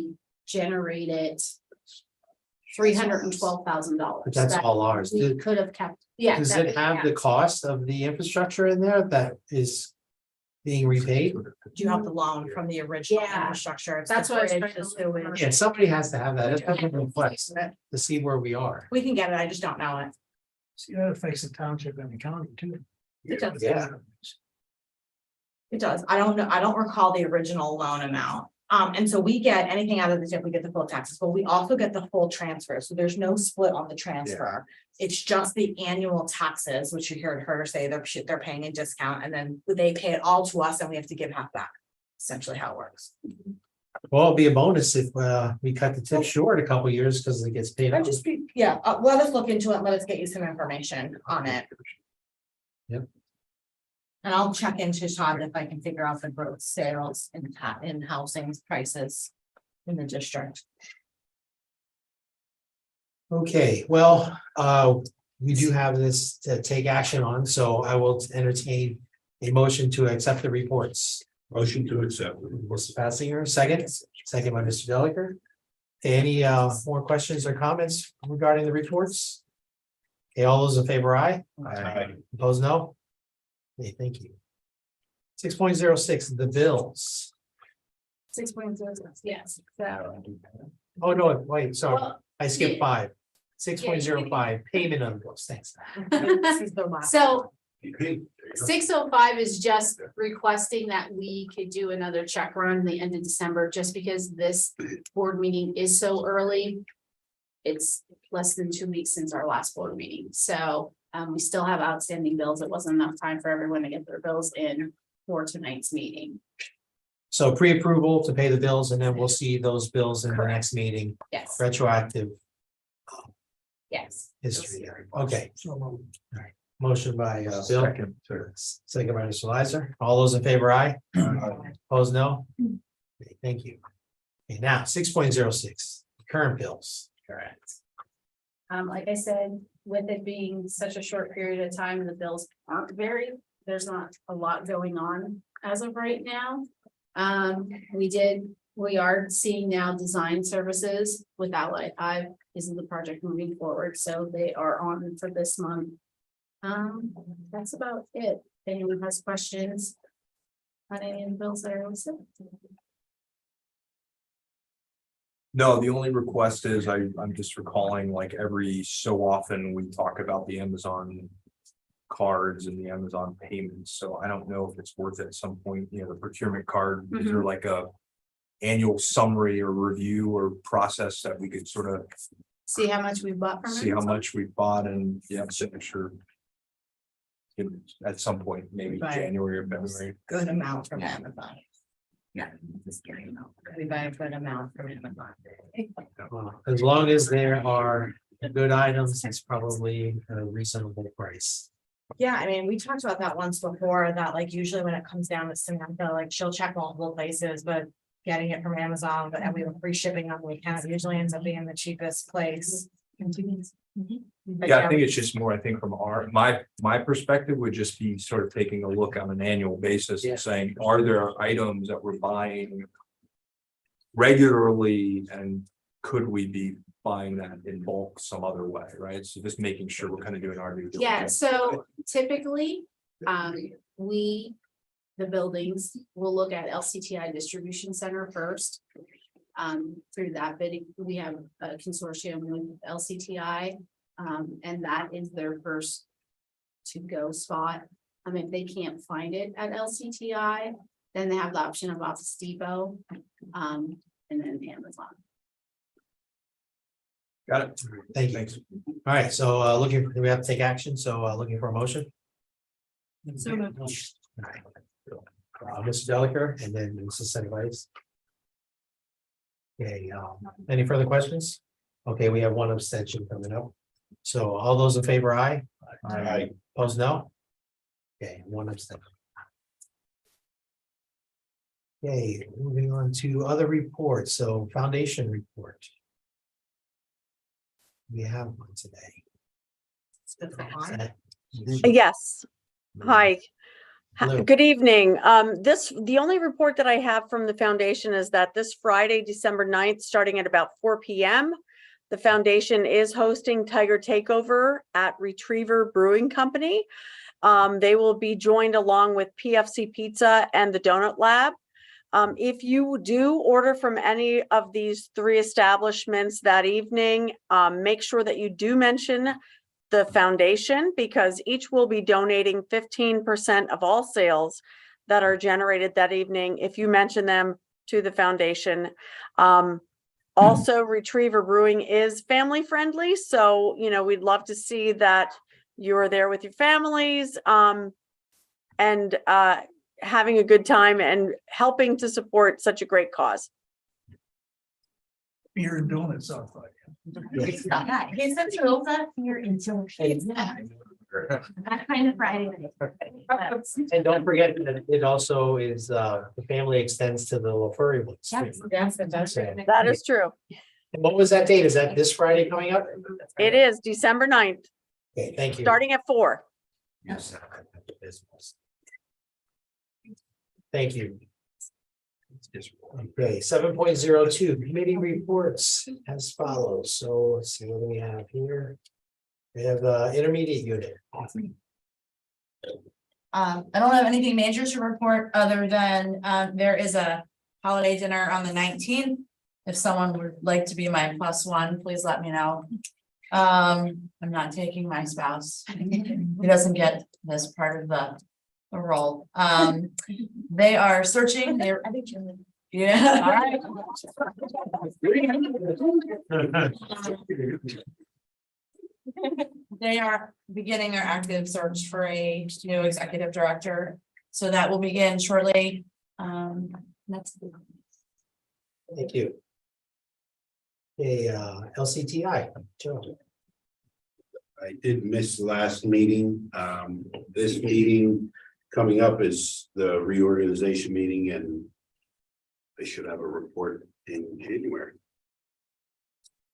Speaker 13: $312,000.
Speaker 6: But that's all ours.
Speaker 13: We could have kept, yeah.
Speaker 6: Does
Speaker 13: that
Speaker 6: it
Speaker 13: we
Speaker 6: have the
Speaker 13: kept.
Speaker 6: cost of the infrastructure in there that is being repaid?
Speaker 7: Do you have the loan from the original
Speaker 13: Yeah.
Speaker 7: infrastructure? It's
Speaker 13: That's
Speaker 7: the
Speaker 13: what I was
Speaker 7: bridge,
Speaker 13: trying
Speaker 7: the
Speaker 13: to look
Speaker 7: sewage.
Speaker 6: Yeah, somebody has to have that. It's a request to see where we are.
Speaker 7: We can get it, I just don't know it.
Speaker 1: See, that affects the township and the county too.
Speaker 7: It does.
Speaker 6: Yeah.
Speaker 7: It does. I don't know. I don't recall the original loan amount. And so we get anything out of the TIF, we get the full taxes, but we also get the full transfer. So there's no split on the transfer. It's just the annual taxes, which you heard her say they're paying a discount, and then they pay it all to us and we have to give half back. Essentially how it works.
Speaker 6: Well, it'll be a bonus if we cut the tip short a couple years because it gets paid
Speaker 7: I'm
Speaker 6: off.
Speaker 7: just, yeah, let us look into it. Let us get you some information on it.
Speaker 6: Yep.
Speaker 7: And I'll check into Todd if I can figure out the growth sales in housing prices in the district.
Speaker 6: Okay, well, we do have this to take action on, so I will entertain a motion to accept the reports.
Speaker 3: Motion to accept.
Speaker 6: Mr. Passinger, second by Mr. Deliker. Any more questions or comments regarding the reports? Okay, all those in favor, aye?
Speaker 3: Aye.
Speaker 6: Opposed, no? Okay, thank you. 6.06, the bills.
Speaker 13: 6.06, yes, so.
Speaker 6: Oh, no, wait, sorry,
Speaker 13: Well,
Speaker 6: I skipped
Speaker 13: yeah.
Speaker 6: 5. 6.05, payment of bills, thanks.
Speaker 7: This is the last.
Speaker 13: So 605 is just requesting that we could do another check run the end of December, just because this board meeting is so early. It's less than 2 weeks since our last board meeting, so we still have outstanding bills. It wasn't enough time for everyone to get their bills in for tonight's meeting.
Speaker 6: So pre-approval to pay the bills, and then we'll see those bills in the
Speaker 13: Correct.
Speaker 6: next meeting,
Speaker 13: Yes,
Speaker 6: retroactive
Speaker 13: yes.
Speaker 6: history there. Okay,
Speaker 1: So,
Speaker 6: motion by Bill,
Speaker 3: Second.
Speaker 6: second by Mr. Lizer. All those in favor, aye? Opposed, no? Okay, thank you. Okay, now 6.06, current bills.
Speaker 13: Correct. Like I said, with it being such a short period of time, the bills aren't there's not a lot going on as of right now. We are seeing now design services with Ally 5 is the project moving forward, so they are on for this month. That's about it. If anyone has questions on any of the bills that are listed.
Speaker 15: No, the only request is I'm just recalling, like, every so often we talk about the Amazon cards and the Amazon payments, so I don't know if it's worth it at some point, the procurement card, is there like a annual summary or review or process that we could sort of
Speaker 13: See how much we bought from
Speaker 15: see how
Speaker 13: Amazon?
Speaker 15: much we bought and, signature at some point, maybe
Speaker 7: Right.
Speaker 15: January or February.
Speaker 7: Good amount from Amazon. Yeah, just kidding. We buy a good amount from Amazon.
Speaker 6: As long as there are good items, it's probably a reasonable price.
Speaker 7: Yeah, I mean, we talked about that once before, that like usually when it comes down to Samantha, like she'll check multiple places, but getting it from Amazon, but and we have free shipping on the account usually ends up being the cheapest place. But
Speaker 15: Yeah, I think it's just more, I think from my perspective would just be sort of taking a look on an annual basis
Speaker 6: Yeah.
Speaker 15: and saying, are there items that we're buying regularly, and could we be buying that in bulk some other way, right? So just making sure we're kind of doing our due diligence.
Speaker 13: Yeah, so typically, the buildings will look at LCTI Distribution Center first. Through that bidding, we have a consortium with LCTI, and that is their first to go spot. If they can't find it at LCTI, Then they have the option of Office Depot, and then Amazon.
Speaker 6: Got it. Thank you. All right, so we have to take action, so looking for a motion.
Speaker 13: So moved.
Speaker 6: All right. Mr. Delacour and then Mrs. Senvais. Okay, any further questions? Okay, we have one abstention coming up. So all those in favor, aye?
Speaker 3: Aye.
Speaker 6: Opposed, no? Okay, one abstention. Okay, moving on to other reports, so foundation report. We have one today.
Speaker 16: Yes. Hi.
Speaker 6: Hello.
Speaker 16: Good evening. The only report that I have from the foundation is that this Friday, December 9th, starting at about 4 p.m., the foundation is hosting Tiger Takeover at Retriever Brewing Company. They will be joined along with PFC Pizza and the Donut Lab. If you do order from any of these three establishments that evening, make sure that you do mention the foundation, because each will be donating 15% of all sales that are generated that evening if you mention them to the foundation. Also, Retriever Brewing is family friendly, so we'd love to see that you're there with your families and having a good time and helping to support such a great cause.
Speaker 1: Beer and donuts on Friday.
Speaker 2: He said so here until. That kind of Friday.
Speaker 6: And don't forget that it also is, the family extends to the LaFurry ones. too.
Speaker 2: Yes,
Speaker 16: That is true.
Speaker 6: And what was that date? Is that this Friday coming up?
Speaker 16: It is December 9th,
Speaker 6: Okay, thank you.
Speaker 16: starting at 4.
Speaker 6: Yes. Thank you. Okay, 7.02 committee reports as follows. So let's see, what do we have here? We have intermediate unit.
Speaker 14: I don't have anything major to report other than there is a holiday dinner on the 19th. If someone would like to be my +1, please let me know. I'm not taking my spouse. He doesn't get this part of the role. They are searching, they're. Yeah. They are beginning their active search for a new executive director, so that will begin shortly. That's.
Speaker 6: Thank you. Okay, LCTI, Joe.
Speaker 3: I did miss the last meeting. This meeting coming up is the reorganization meeting, and I should have a report in January.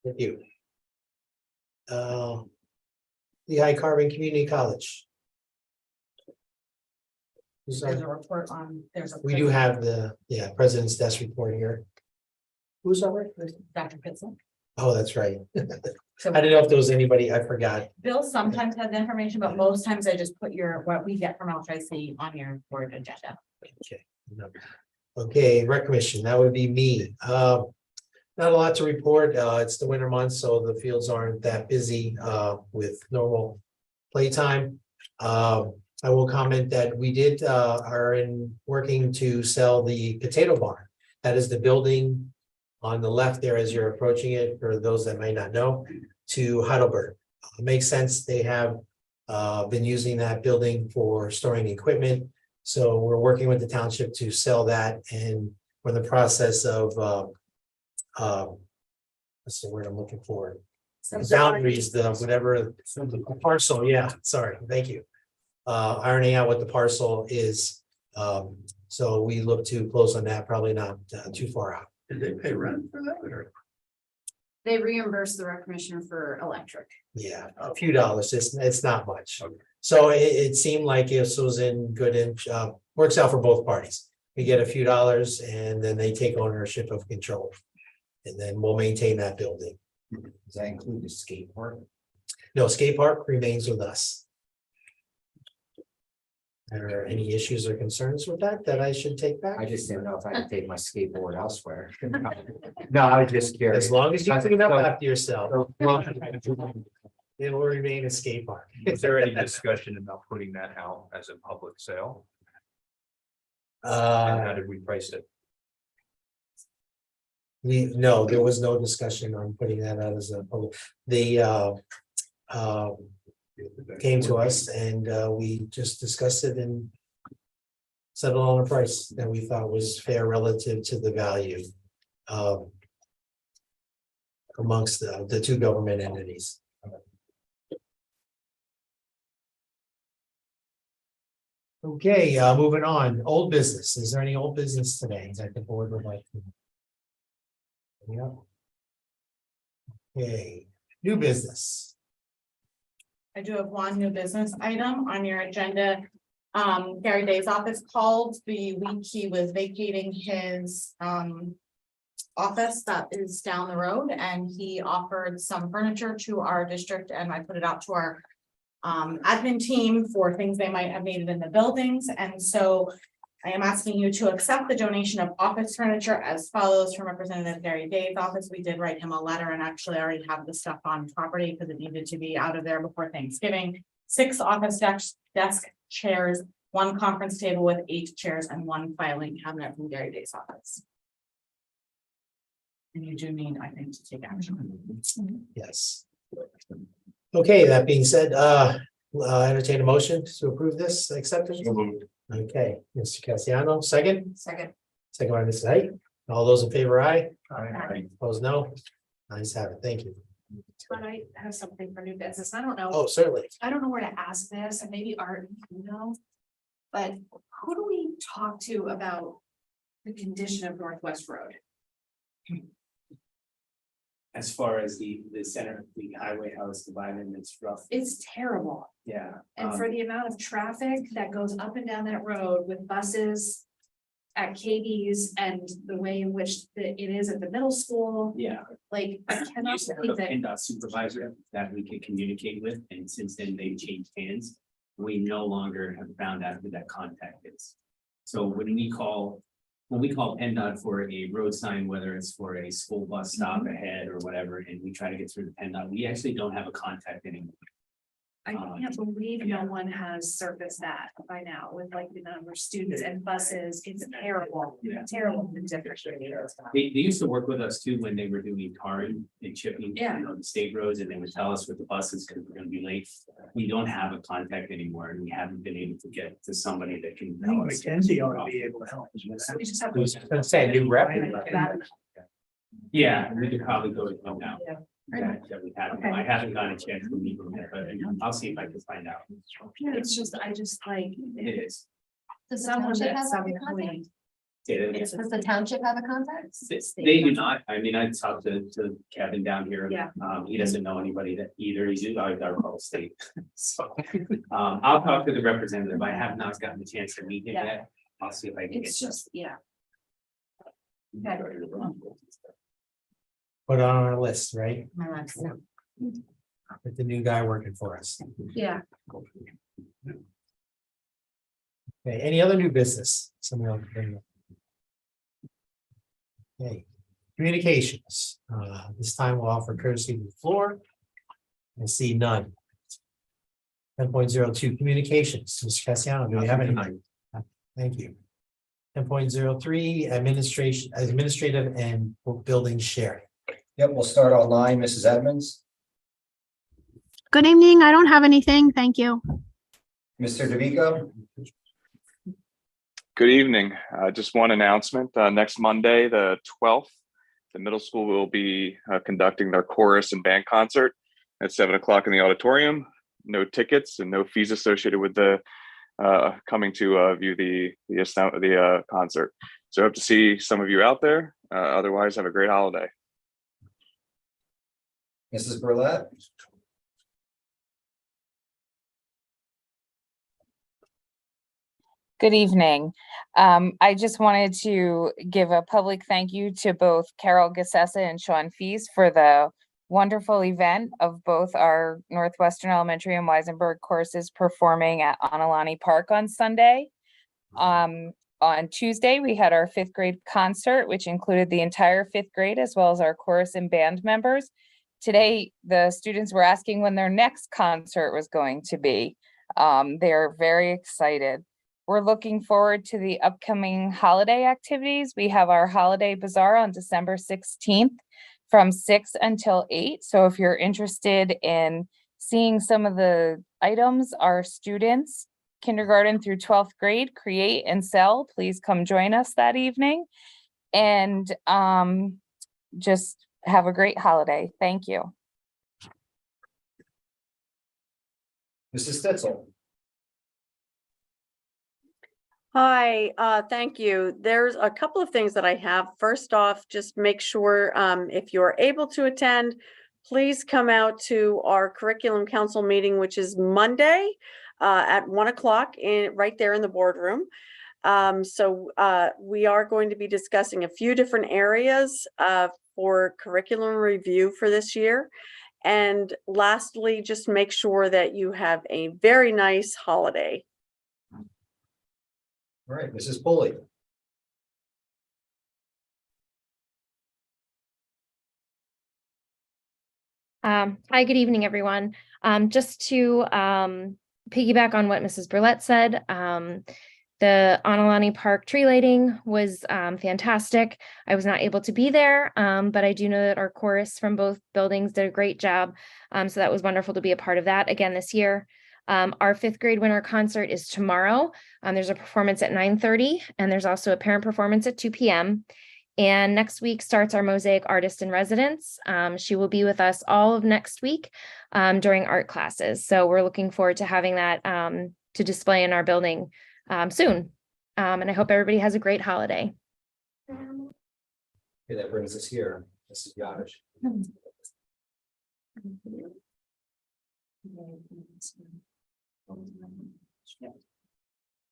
Speaker 6: Thank you. The High Carbon Community College.
Speaker 7: There's a report on,
Speaker 6: We do have the, president's desk report here. Who's over?
Speaker 7: Dr. Pitzel.
Speaker 6: Oh, that's right. I didn't know if there was anybody, I forgot.
Speaker 7: Bill sometimes has information, but most times I just put what we get from LTIC on your board agenda.
Speaker 6: Okay. Okay, rec commission, that would be me. Not a lot to report. It's the winter months, so the fields aren't that busy with normal playtime. I will comment that we are working to sell the potato barn. That is the building on the left there as you're approaching it, for those that might not know, to Heidelberg. Makes sense. They have been using that building for storing equipment. So we're working with the township to sell that, and we're in the process of what's the word I'm looking for? The boundaries, whatever, the parcel, sorry, thank you. Ironing out what the parcel is. So we look to close on that, probably not too far out.
Speaker 3: Did they pay rent for that? Or?
Speaker 13: They reimburse the rec commissioner for electric.
Speaker 6: Yeah, a few dollars, it's not much. So it seemed like this was in good, works out for both parties. We get a few dollars and then they take ownership of control. And then we'll maintain that building.
Speaker 9: Does that include the skate park?
Speaker 6: No, skate park remains with us. Are there any issues or concerns with that I should take back?
Speaker 9: I just didn't know if I could take my skateboard elsewhere. No, I was just curious.
Speaker 6: As long as you clean up after yourself. It will remain a skate park.
Speaker 15: Is there any discussion about putting that out as a public sale? And how did we price it?
Speaker 6: No, there was no discussion on putting that out as a public, came to us and we just discussed it and settled on a price that we thought was fair relative to the value amongst the two government entities. Okay, moving on, old business. Is there any old business today that the board would like to? Yeah. Okay, new business.
Speaker 7: I do have one new business item on your agenda. Gary Day's office called the week he was vacating his office that is down the road, and he offered some furniture to our district, and I put it out to our admin team for things they might have needed in the buildings. And so I am asking you to accept the donation of office furniture as follows from Representative Gary Day's office. We did write him a letter and actually already have the stuff on property because it needed to be out of there before Thanksgiving. 6 office desk chairs, 1 conference table with 8 chairs, and 1 filing cabinet from Gary Day's office. And you do need, I think, to take action.
Speaker 6: Yes. Okay, that being said, entertain a motion to approve this acceptance. Okay, Mr. Cassiano, second.
Speaker 14: Second.
Speaker 6: Second by Mrs. Height. All those in favor, aye.
Speaker 15: Aye.
Speaker 6: Opposed, no. Ayes have it. Thank you.
Speaker 5: But I have something for new business. I don't know.
Speaker 6: Oh, certainly.
Speaker 5: I don't know where to ask this, and maybe Art, you know. But who do we talk to about the condition of Northwest Road?
Speaker 10: As far as the center, the highway house divided, it's rough,
Speaker 5: It's terrible.
Speaker 10: yeah.
Speaker 5: And for the amount of traffic that goes up and down that road with buses at KB's and the way in which it is at the middle school,
Speaker 10: Yeah,
Speaker 5: like, I
Speaker 10: I
Speaker 5: cannot
Speaker 10: used to have a
Speaker 5: believe that.
Speaker 10: PennDOT supervisor that we could communicate with, and since then they've changed hands. We no longer have found out who that contact is. So when we call PennDOT for a road sign, whether it's for a school bus stop ahead or whatever, and we try to get through to PennDOT, we actually don't have a contact anymore.
Speaker 5: I can't believe no one has surfaced that by now with like the number of students and buses. It's terrible,
Speaker 10: Yeah.
Speaker 5: terrible.
Speaker 10: They used to work with us too when they were doing tarring and chipping,
Speaker 5: Yeah.
Speaker 10: the state roads, and they would tell us with the buses, because we're gonna be late. We don't have a contact anymore, and we haven't been able to get to somebody that can
Speaker 1: I
Speaker 10: tell
Speaker 1: think
Speaker 10: us.
Speaker 1: Mackenzie ought to be able to help us with that.
Speaker 5: We just have.
Speaker 6: I was gonna say, new rep.
Speaker 10: Yeah, we could probably go to them now.
Speaker 5: Yeah.
Speaker 10: That we haven't,
Speaker 5: Okay.
Speaker 10: I haven't gotten a chance to meet them yet, but I'll see if I can find out.
Speaker 5: It's just, I just like.
Speaker 10: It is.
Speaker 11: Does the
Speaker 5: Someone
Speaker 11: township
Speaker 5: at
Speaker 11: have
Speaker 5: some
Speaker 11: a contact?
Speaker 5: point.
Speaker 10: Say that again.
Speaker 5: It's
Speaker 11: Does the township have a contact?
Speaker 10: They do not. I mean, I talked to Kevin down here.
Speaker 5: Yeah.
Speaker 10: He doesn't know anybody that either. He's in our whole state. So, I'll talk to the representative. I have not gotten the chance to meet him
Speaker 5: Yeah.
Speaker 10: yet. I'll see if I can get.
Speaker 5: It's just, yeah.
Speaker 6: Put it on our list, right?
Speaker 7: My last one.
Speaker 6: With the new guy working for us.
Speaker 5: Yeah.
Speaker 6: Okay, any other new business? Someone else bring up? Okay, communications. This time we'll offer courtesy to the floor. I see none. 10.02 communications. Mr. Cassiano, do we have any? Thank you. 10.03 administrative and building sharing.
Speaker 9: Yep, we'll start online. Mrs. Edmonds,
Speaker 17: Good evening. I don't have anything. Thank you.
Speaker 9: Mr. DeVico,
Speaker 18: Good evening. Just one announcement. Next Monday, the 12th, the middle school will be conducting their chorus and band concert at 7 o'clock in the auditorium. No tickets and no fees associated with the coming to view the concert. So hope to see some of you out there. Otherwise, have a great holiday.
Speaker 9: Mrs. Burlett,
Speaker 19: Good evening. I just wanted to give a public thank you to both Carol Gassessa and Sean Feast for the wonderful event of both our Northwestern Elementary and Weisenberg courses performing at Anilani Park on Sunday. On Tuesday, we had our 5th grade concert, which included the entire 5th grade as well as our chorus and band members. Today, the students were asking when their next concert was going to be. They're very excited. we're looking forward to the upcoming holiday activities. We have our holiday bazaar on December 16th from 6 until 8. So if you're interested in seeing some of the items our students, kindergarten through 12th grade, create and sell, please come join us that evening. And just have a great holiday. Thank you.
Speaker 9: Mrs. Stitzel.
Speaker 16: Hi, thank you. There's a couple of things that I have. First off, just make sure if you're able to attend, please come out to our curriculum council meeting, which is Monday at 1 o'clock right there in the boardroom. We are going to be discussing a few different areas for curriculum review for this year. And lastly, just make sure that you have a very nice holiday.
Speaker 9: All right, Mrs. Pulley.
Speaker 20: Hi, good evening, everyone. Just to piggyback on what Mrs. Burlett said, the Analani Park tree lighting was fantastic. I was not able to be there, but I do know that our chorus from both buildings did a great job. So that was wonderful to be a part of that again this year. Our 5th grade winter concert is tomorrow. There's a performance at 9:30, and there's also a parent performance at 2 p.m. And next week starts our Mosaic Artist in Residence. She will be with us all of next week during art classes. So we're looking forward to having that to display in our building soon. And I hope everybody has a great holiday.
Speaker 9: Okay, that brings us here, Mrs. Yadish.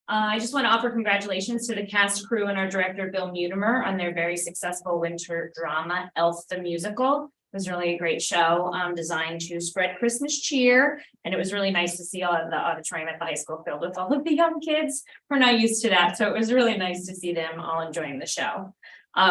Speaker 2: I just want to offer congratulations to the cast, crew, and our director, Bill Mutimer, on their very successful winter drama, Elf the Musical. It was really a great show designed to spread Christmas cheer. And it was really nice to see all of the auditorium at the high school filled with all of the young kids. We're not used to that. So it was really nice to see them all enjoying the show.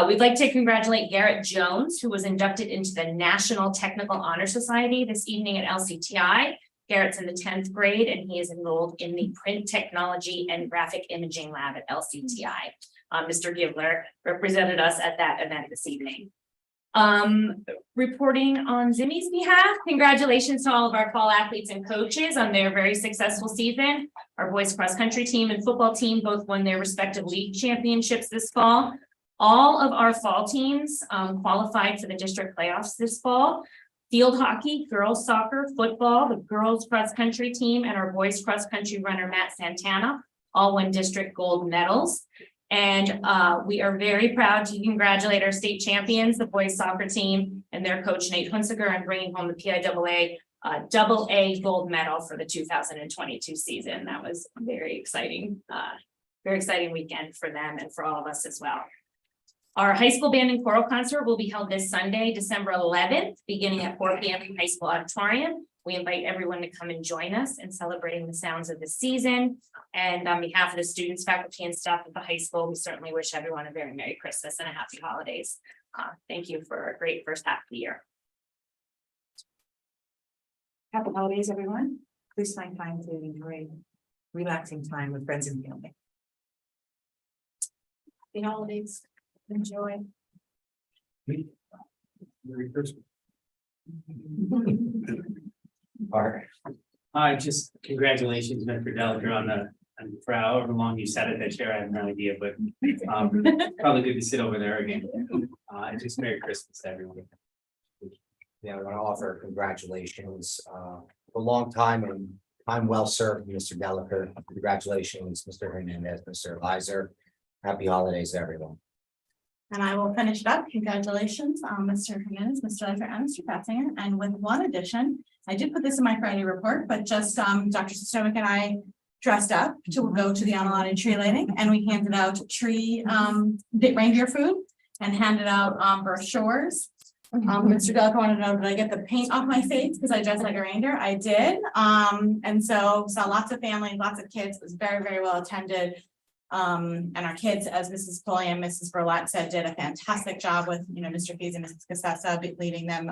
Speaker 2: We'd like to congratulate Garrett Jones, who was inducted into the National Technical Honor Society this evening at LCTI. Garrett's in the 10th grade, and he is enrolled in the Print Technology and Graphic Imaging Lab at LCTI. Mr. Givler represented us at that event this evening. Reporting on Zimmy's behalf, congratulations to all of our fall athletes and coaches on their very successful season. Our boys cross country team and football team both won their respective league championships this fall. All of our fall teams qualified for the district playoffs this fall. Field hockey, girls soccer, football, the girls cross country team, and our boys cross country runner, Matt Santana, all won district gold medals. And we are very proud to congratulate our state champions, the boys soccer team, and their coach, Nate Hunsaker, on bringing home the PIAA AA gold medal for the 2022 season. That was a very exciting weekend for them and for all of us as well. Our high school band and choral concert will be held this Sunday, December 11th, beginning at 4 p.m. in high school auditorium. We invite everyone to come and join us in celebrating the sounds of the season. And on behalf of the students, faculty, and staff of the high school, we certainly wish everyone a very Merry Christmas and a happy holidays. Thank you for a great first half of the year.
Speaker 8: Happy holidays, everyone. Please find time to enjoy relaxing time with friends and family.
Speaker 5: Happy holidays. Enjoy.
Speaker 12: Merry Christmas.
Speaker 10: Just congratulations, Mr. Gallagher, for however long you sat at that chair. I have no idea, but probably good to sit over there again. Just Merry Christmas to everyone.
Speaker 9: Yeah, I want to offer congratulations, a long time and time well served, Mr. Gallagher. Congratulations, Mr. Hernandez, Mr. Lizer. Happy holidays, everyone.
Speaker 7: And I will finish it up. Congratulations, Mr. Hernandez, Mr. Lizer, and Mr. Fatsinger. And with one addition, I did put this in my Friday report, but just Dr. Stoic and I dressed up to go to the Analani tree lighting, and we handed out tree reindeer food and handed out brochures. Mr. Delica wanted to know, did I get the paint off my face because I dressed like a reindeer? I did. And so saw lots of families, lots of kids. It was very, very well attended. And our kids, as Mrs. Pulley and Mrs. Burlett said, did a fantastic job with, Mr. Keys and Mrs. Cassessa leading them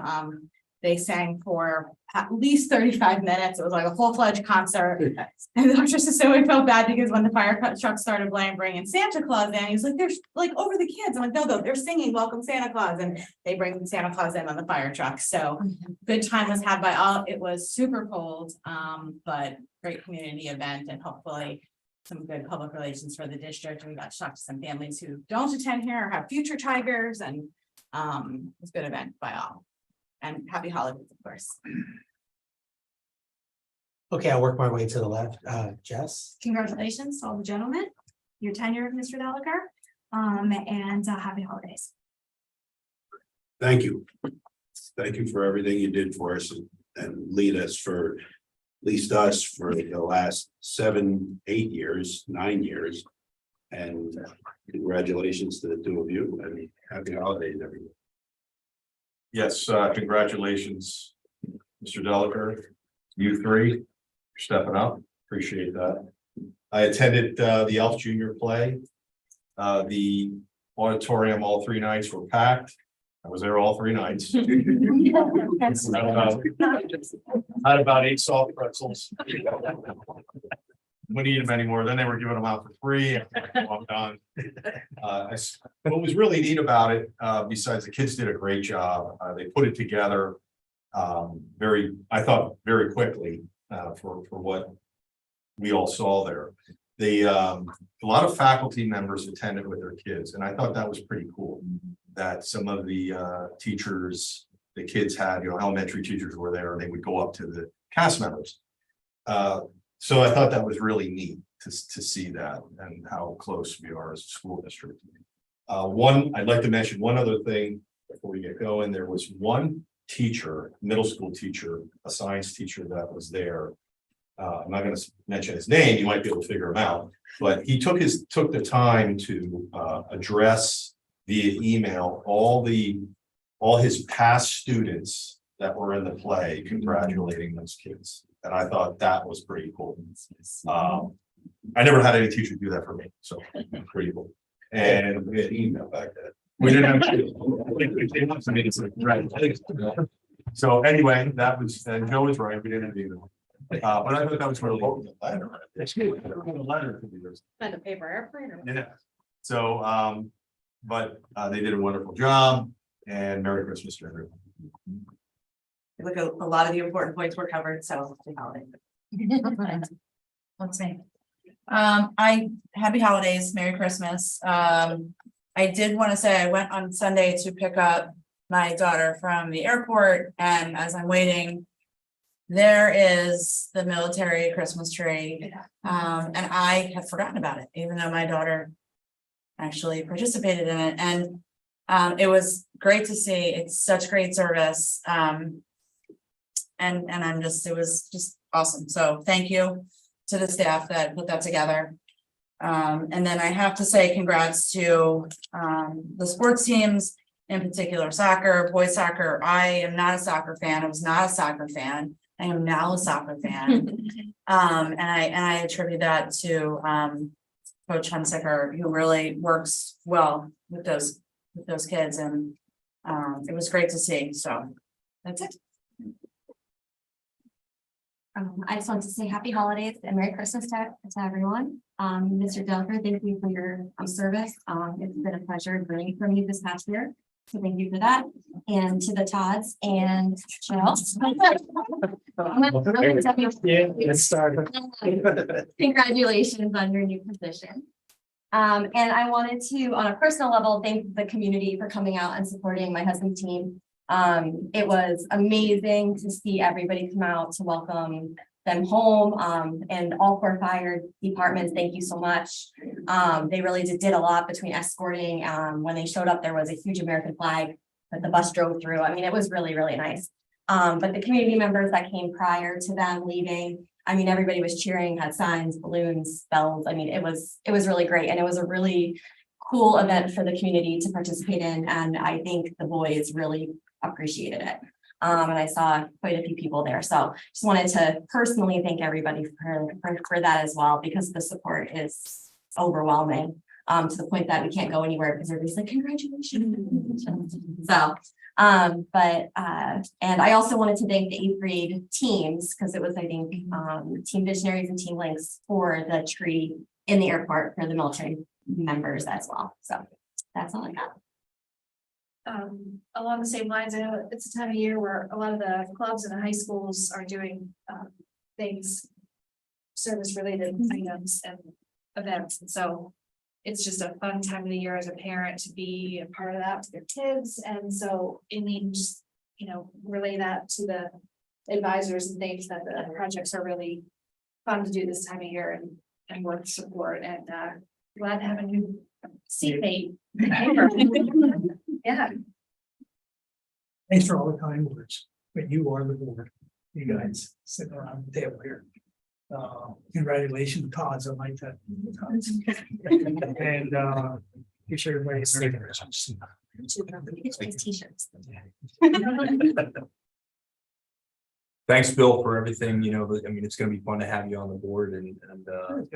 Speaker 7: They sang for at least 35 minutes. It was like a full-fledged concert. And Dr. Sissoy felt bad because when the fire truck started bringing Santa Claus in, he's like, "They're like over the kids." I'm like, no, they're singing Welcome Santa Claus, and they bring Santa Claus in on the fire truck. So good time was had by all. It was super cold, but great community event, and hopefully some good public relations for the district. We got to talk to some families who don't attend here or have future Tigers, and it's a good event by all. And happy holidays, of course.
Speaker 6: Okay, I'll work my way to the left. Jess?
Speaker 5: Congratulations to all the gentlemen, your tenure, Mr. Delacar, and happy holidays.
Speaker 3: Thank you. Thank you for everything you did for us and lead us for, at least us, for the last 7, 8 years, 9 years. And congratulations to the two of you, and happy holidays, everyone.
Speaker 12: Yes, congratulations, Mr. Delacour. You three, you're stepping up. Appreciate that. I attended the Elf Junior play. The auditorium all 3 nights were packed. I was there all 3 nights. Had about 8 soft pretzels. Wouldn't eat them anymore. Then they were giving them out for free. I'm done. What was really neat about it, besides the kids did a great job, they put it together I thought very quickly for what we all saw there. A lot of faculty members attended with their kids, and I thought that was pretty cool. That some of the teachers, the kids had, elementary teachers were there, and they would go up to the cast members. So I thought that was really neat to see that and how close we are as a school district. I'd like to mention one other thing before we get going. There was one teacher, middle school teacher, a science teacher that was there. I'm not going to mention his name, you might be able to figure him out, but he took the time to address via email all his past students that were in the play, congratulating those kids. And I thought that was pretty cool. I never had any teacher do that for me, so pretty cool. And we had email back then. We didn't have. So anyway, that was, and Joe was right, we didn't have email. But I thought that was really cool.
Speaker 7: Send a paper airplane or?
Speaker 12: Yeah. So, but they did a wonderful job, and Merry Christmas to everyone.
Speaker 14: Look, a lot of the important points were covered, so happy holidays. Let's see. Happy holidays, Merry Christmas. I did want to say I went on Sunday to pick up my daughter from the airport, and as I'm waiting, there is the military Christmas tree. And I had forgotten about it, even though my daughter actually participated in it. And it was great to see. It's such great service. And it was just awesome. So thank you to the staff that put that together. And then I have to say congrats to the sports teams, in particular soccer, boys soccer. I am not a soccer fan. I was not a soccer fan. I am now a soccer fan. And I attribute that to Coach Hunsaker, who really works well with those kids, and it was great to see. So that's it.
Speaker 11: I just want to say happy holidays and Merry Christmas to everyone. Mr. Delfer, thank you for your service. It's been a pleasure learning from you this past year. So thank you for that. And to the Todds and Cheryl.
Speaker 6: Let's start.
Speaker 11: Congratulations on your new position. And I wanted to, on a personal level, thank the community for coming out and supporting my husband's team. It was amazing to see everybody come out to welcome them home, and all 4 fire departments, thank you so much. They really did a lot between escorting. When they showed up, there was a huge American flag that the bus drove through. I mean, it was really, really nice. But the community members that came prior to them leaving, I mean, everybody was cheering, had signs, balloons, bells. I mean, it was really great. And it was a really cool event for the community to participate in. And I think the boys really appreciated it. And I saw quite a few people there. So just wanted to personally thank everybody for that as well, because the support is overwhelming. To the point that we can't go anywhere because everybody's like, congratulations. So, and I also wanted to thank the 8th grade teams, because it was, I think, Team Visionaries and Team Links for the tree in the airport for the military members as well. So that's all I got.
Speaker 5: Along the same lines, I know it's a time of year where a lot of the clubs and the high schools are doing things, service related items and events, and so it's just a fun time of the year as a parent to be a part of that with their kids, and so it needs, relay that to the advisors and things that the projects are really fun to do this time of year and worth support, and glad to have a new seatmate. Yeah.
Speaker 1: Thanks for all the kind words, but you are the board, you guys sitting around the table here. Congratulations, Todd's, I like that. And you sure everybody's.
Speaker 11: T-shirts.
Speaker 15: Thanks, Bill, for everything, it's gonna be fun to have you on the board and the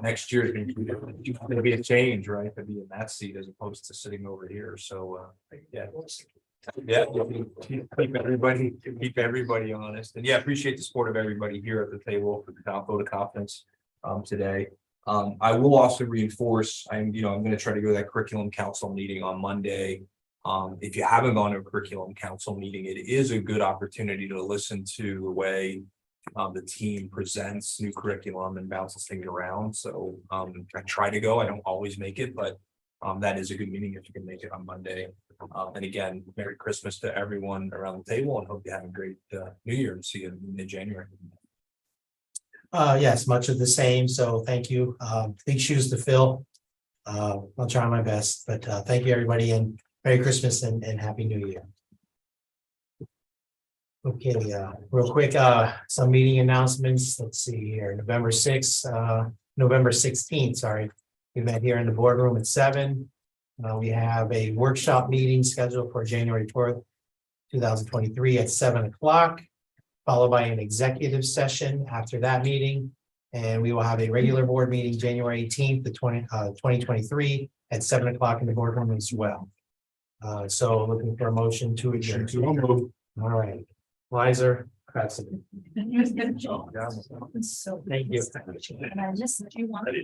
Speaker 15: next year is gonna be a change, right? To be in that seat as opposed to sitting over here, so, yeah. Yeah, keep everybody honest, and yeah, appreciate the support of everybody here at the table for the vote of confidence today. I will also reinforce, I'm gonna try to go to that curriculum council meeting on Monday. If you haven't gone to a curriculum council meeting, it is a good opportunity to listen to the way the team presents new curriculum and bounces things around. So I try to go. I don't always make it, but that is a good meeting if you can make it on Monday. And again, Merry Christmas to everyone around the table, and hope you have a great New Year, and see you in mid-January.
Speaker 6: Yes, much of the same. So thank you. Big shoes to fill. I'll try my best, but thank you, everybody, and Merry Christmas and Happy New Year. Okay, real quick, some meeting announcements. Let's see here, November 16th, sorry. We met here in the boardroom at 7. We have a workshop meeting scheduled for January 4th, 2023 at 7 o'clock, followed by an executive session after that meeting. And we will have a regular board meeting January 18th, 2023 at 7 o'clock in the boardroom as well. So looking for a motion to adjourn. All right. Weiser, President. Thank you.
Speaker 5: And I just do want to.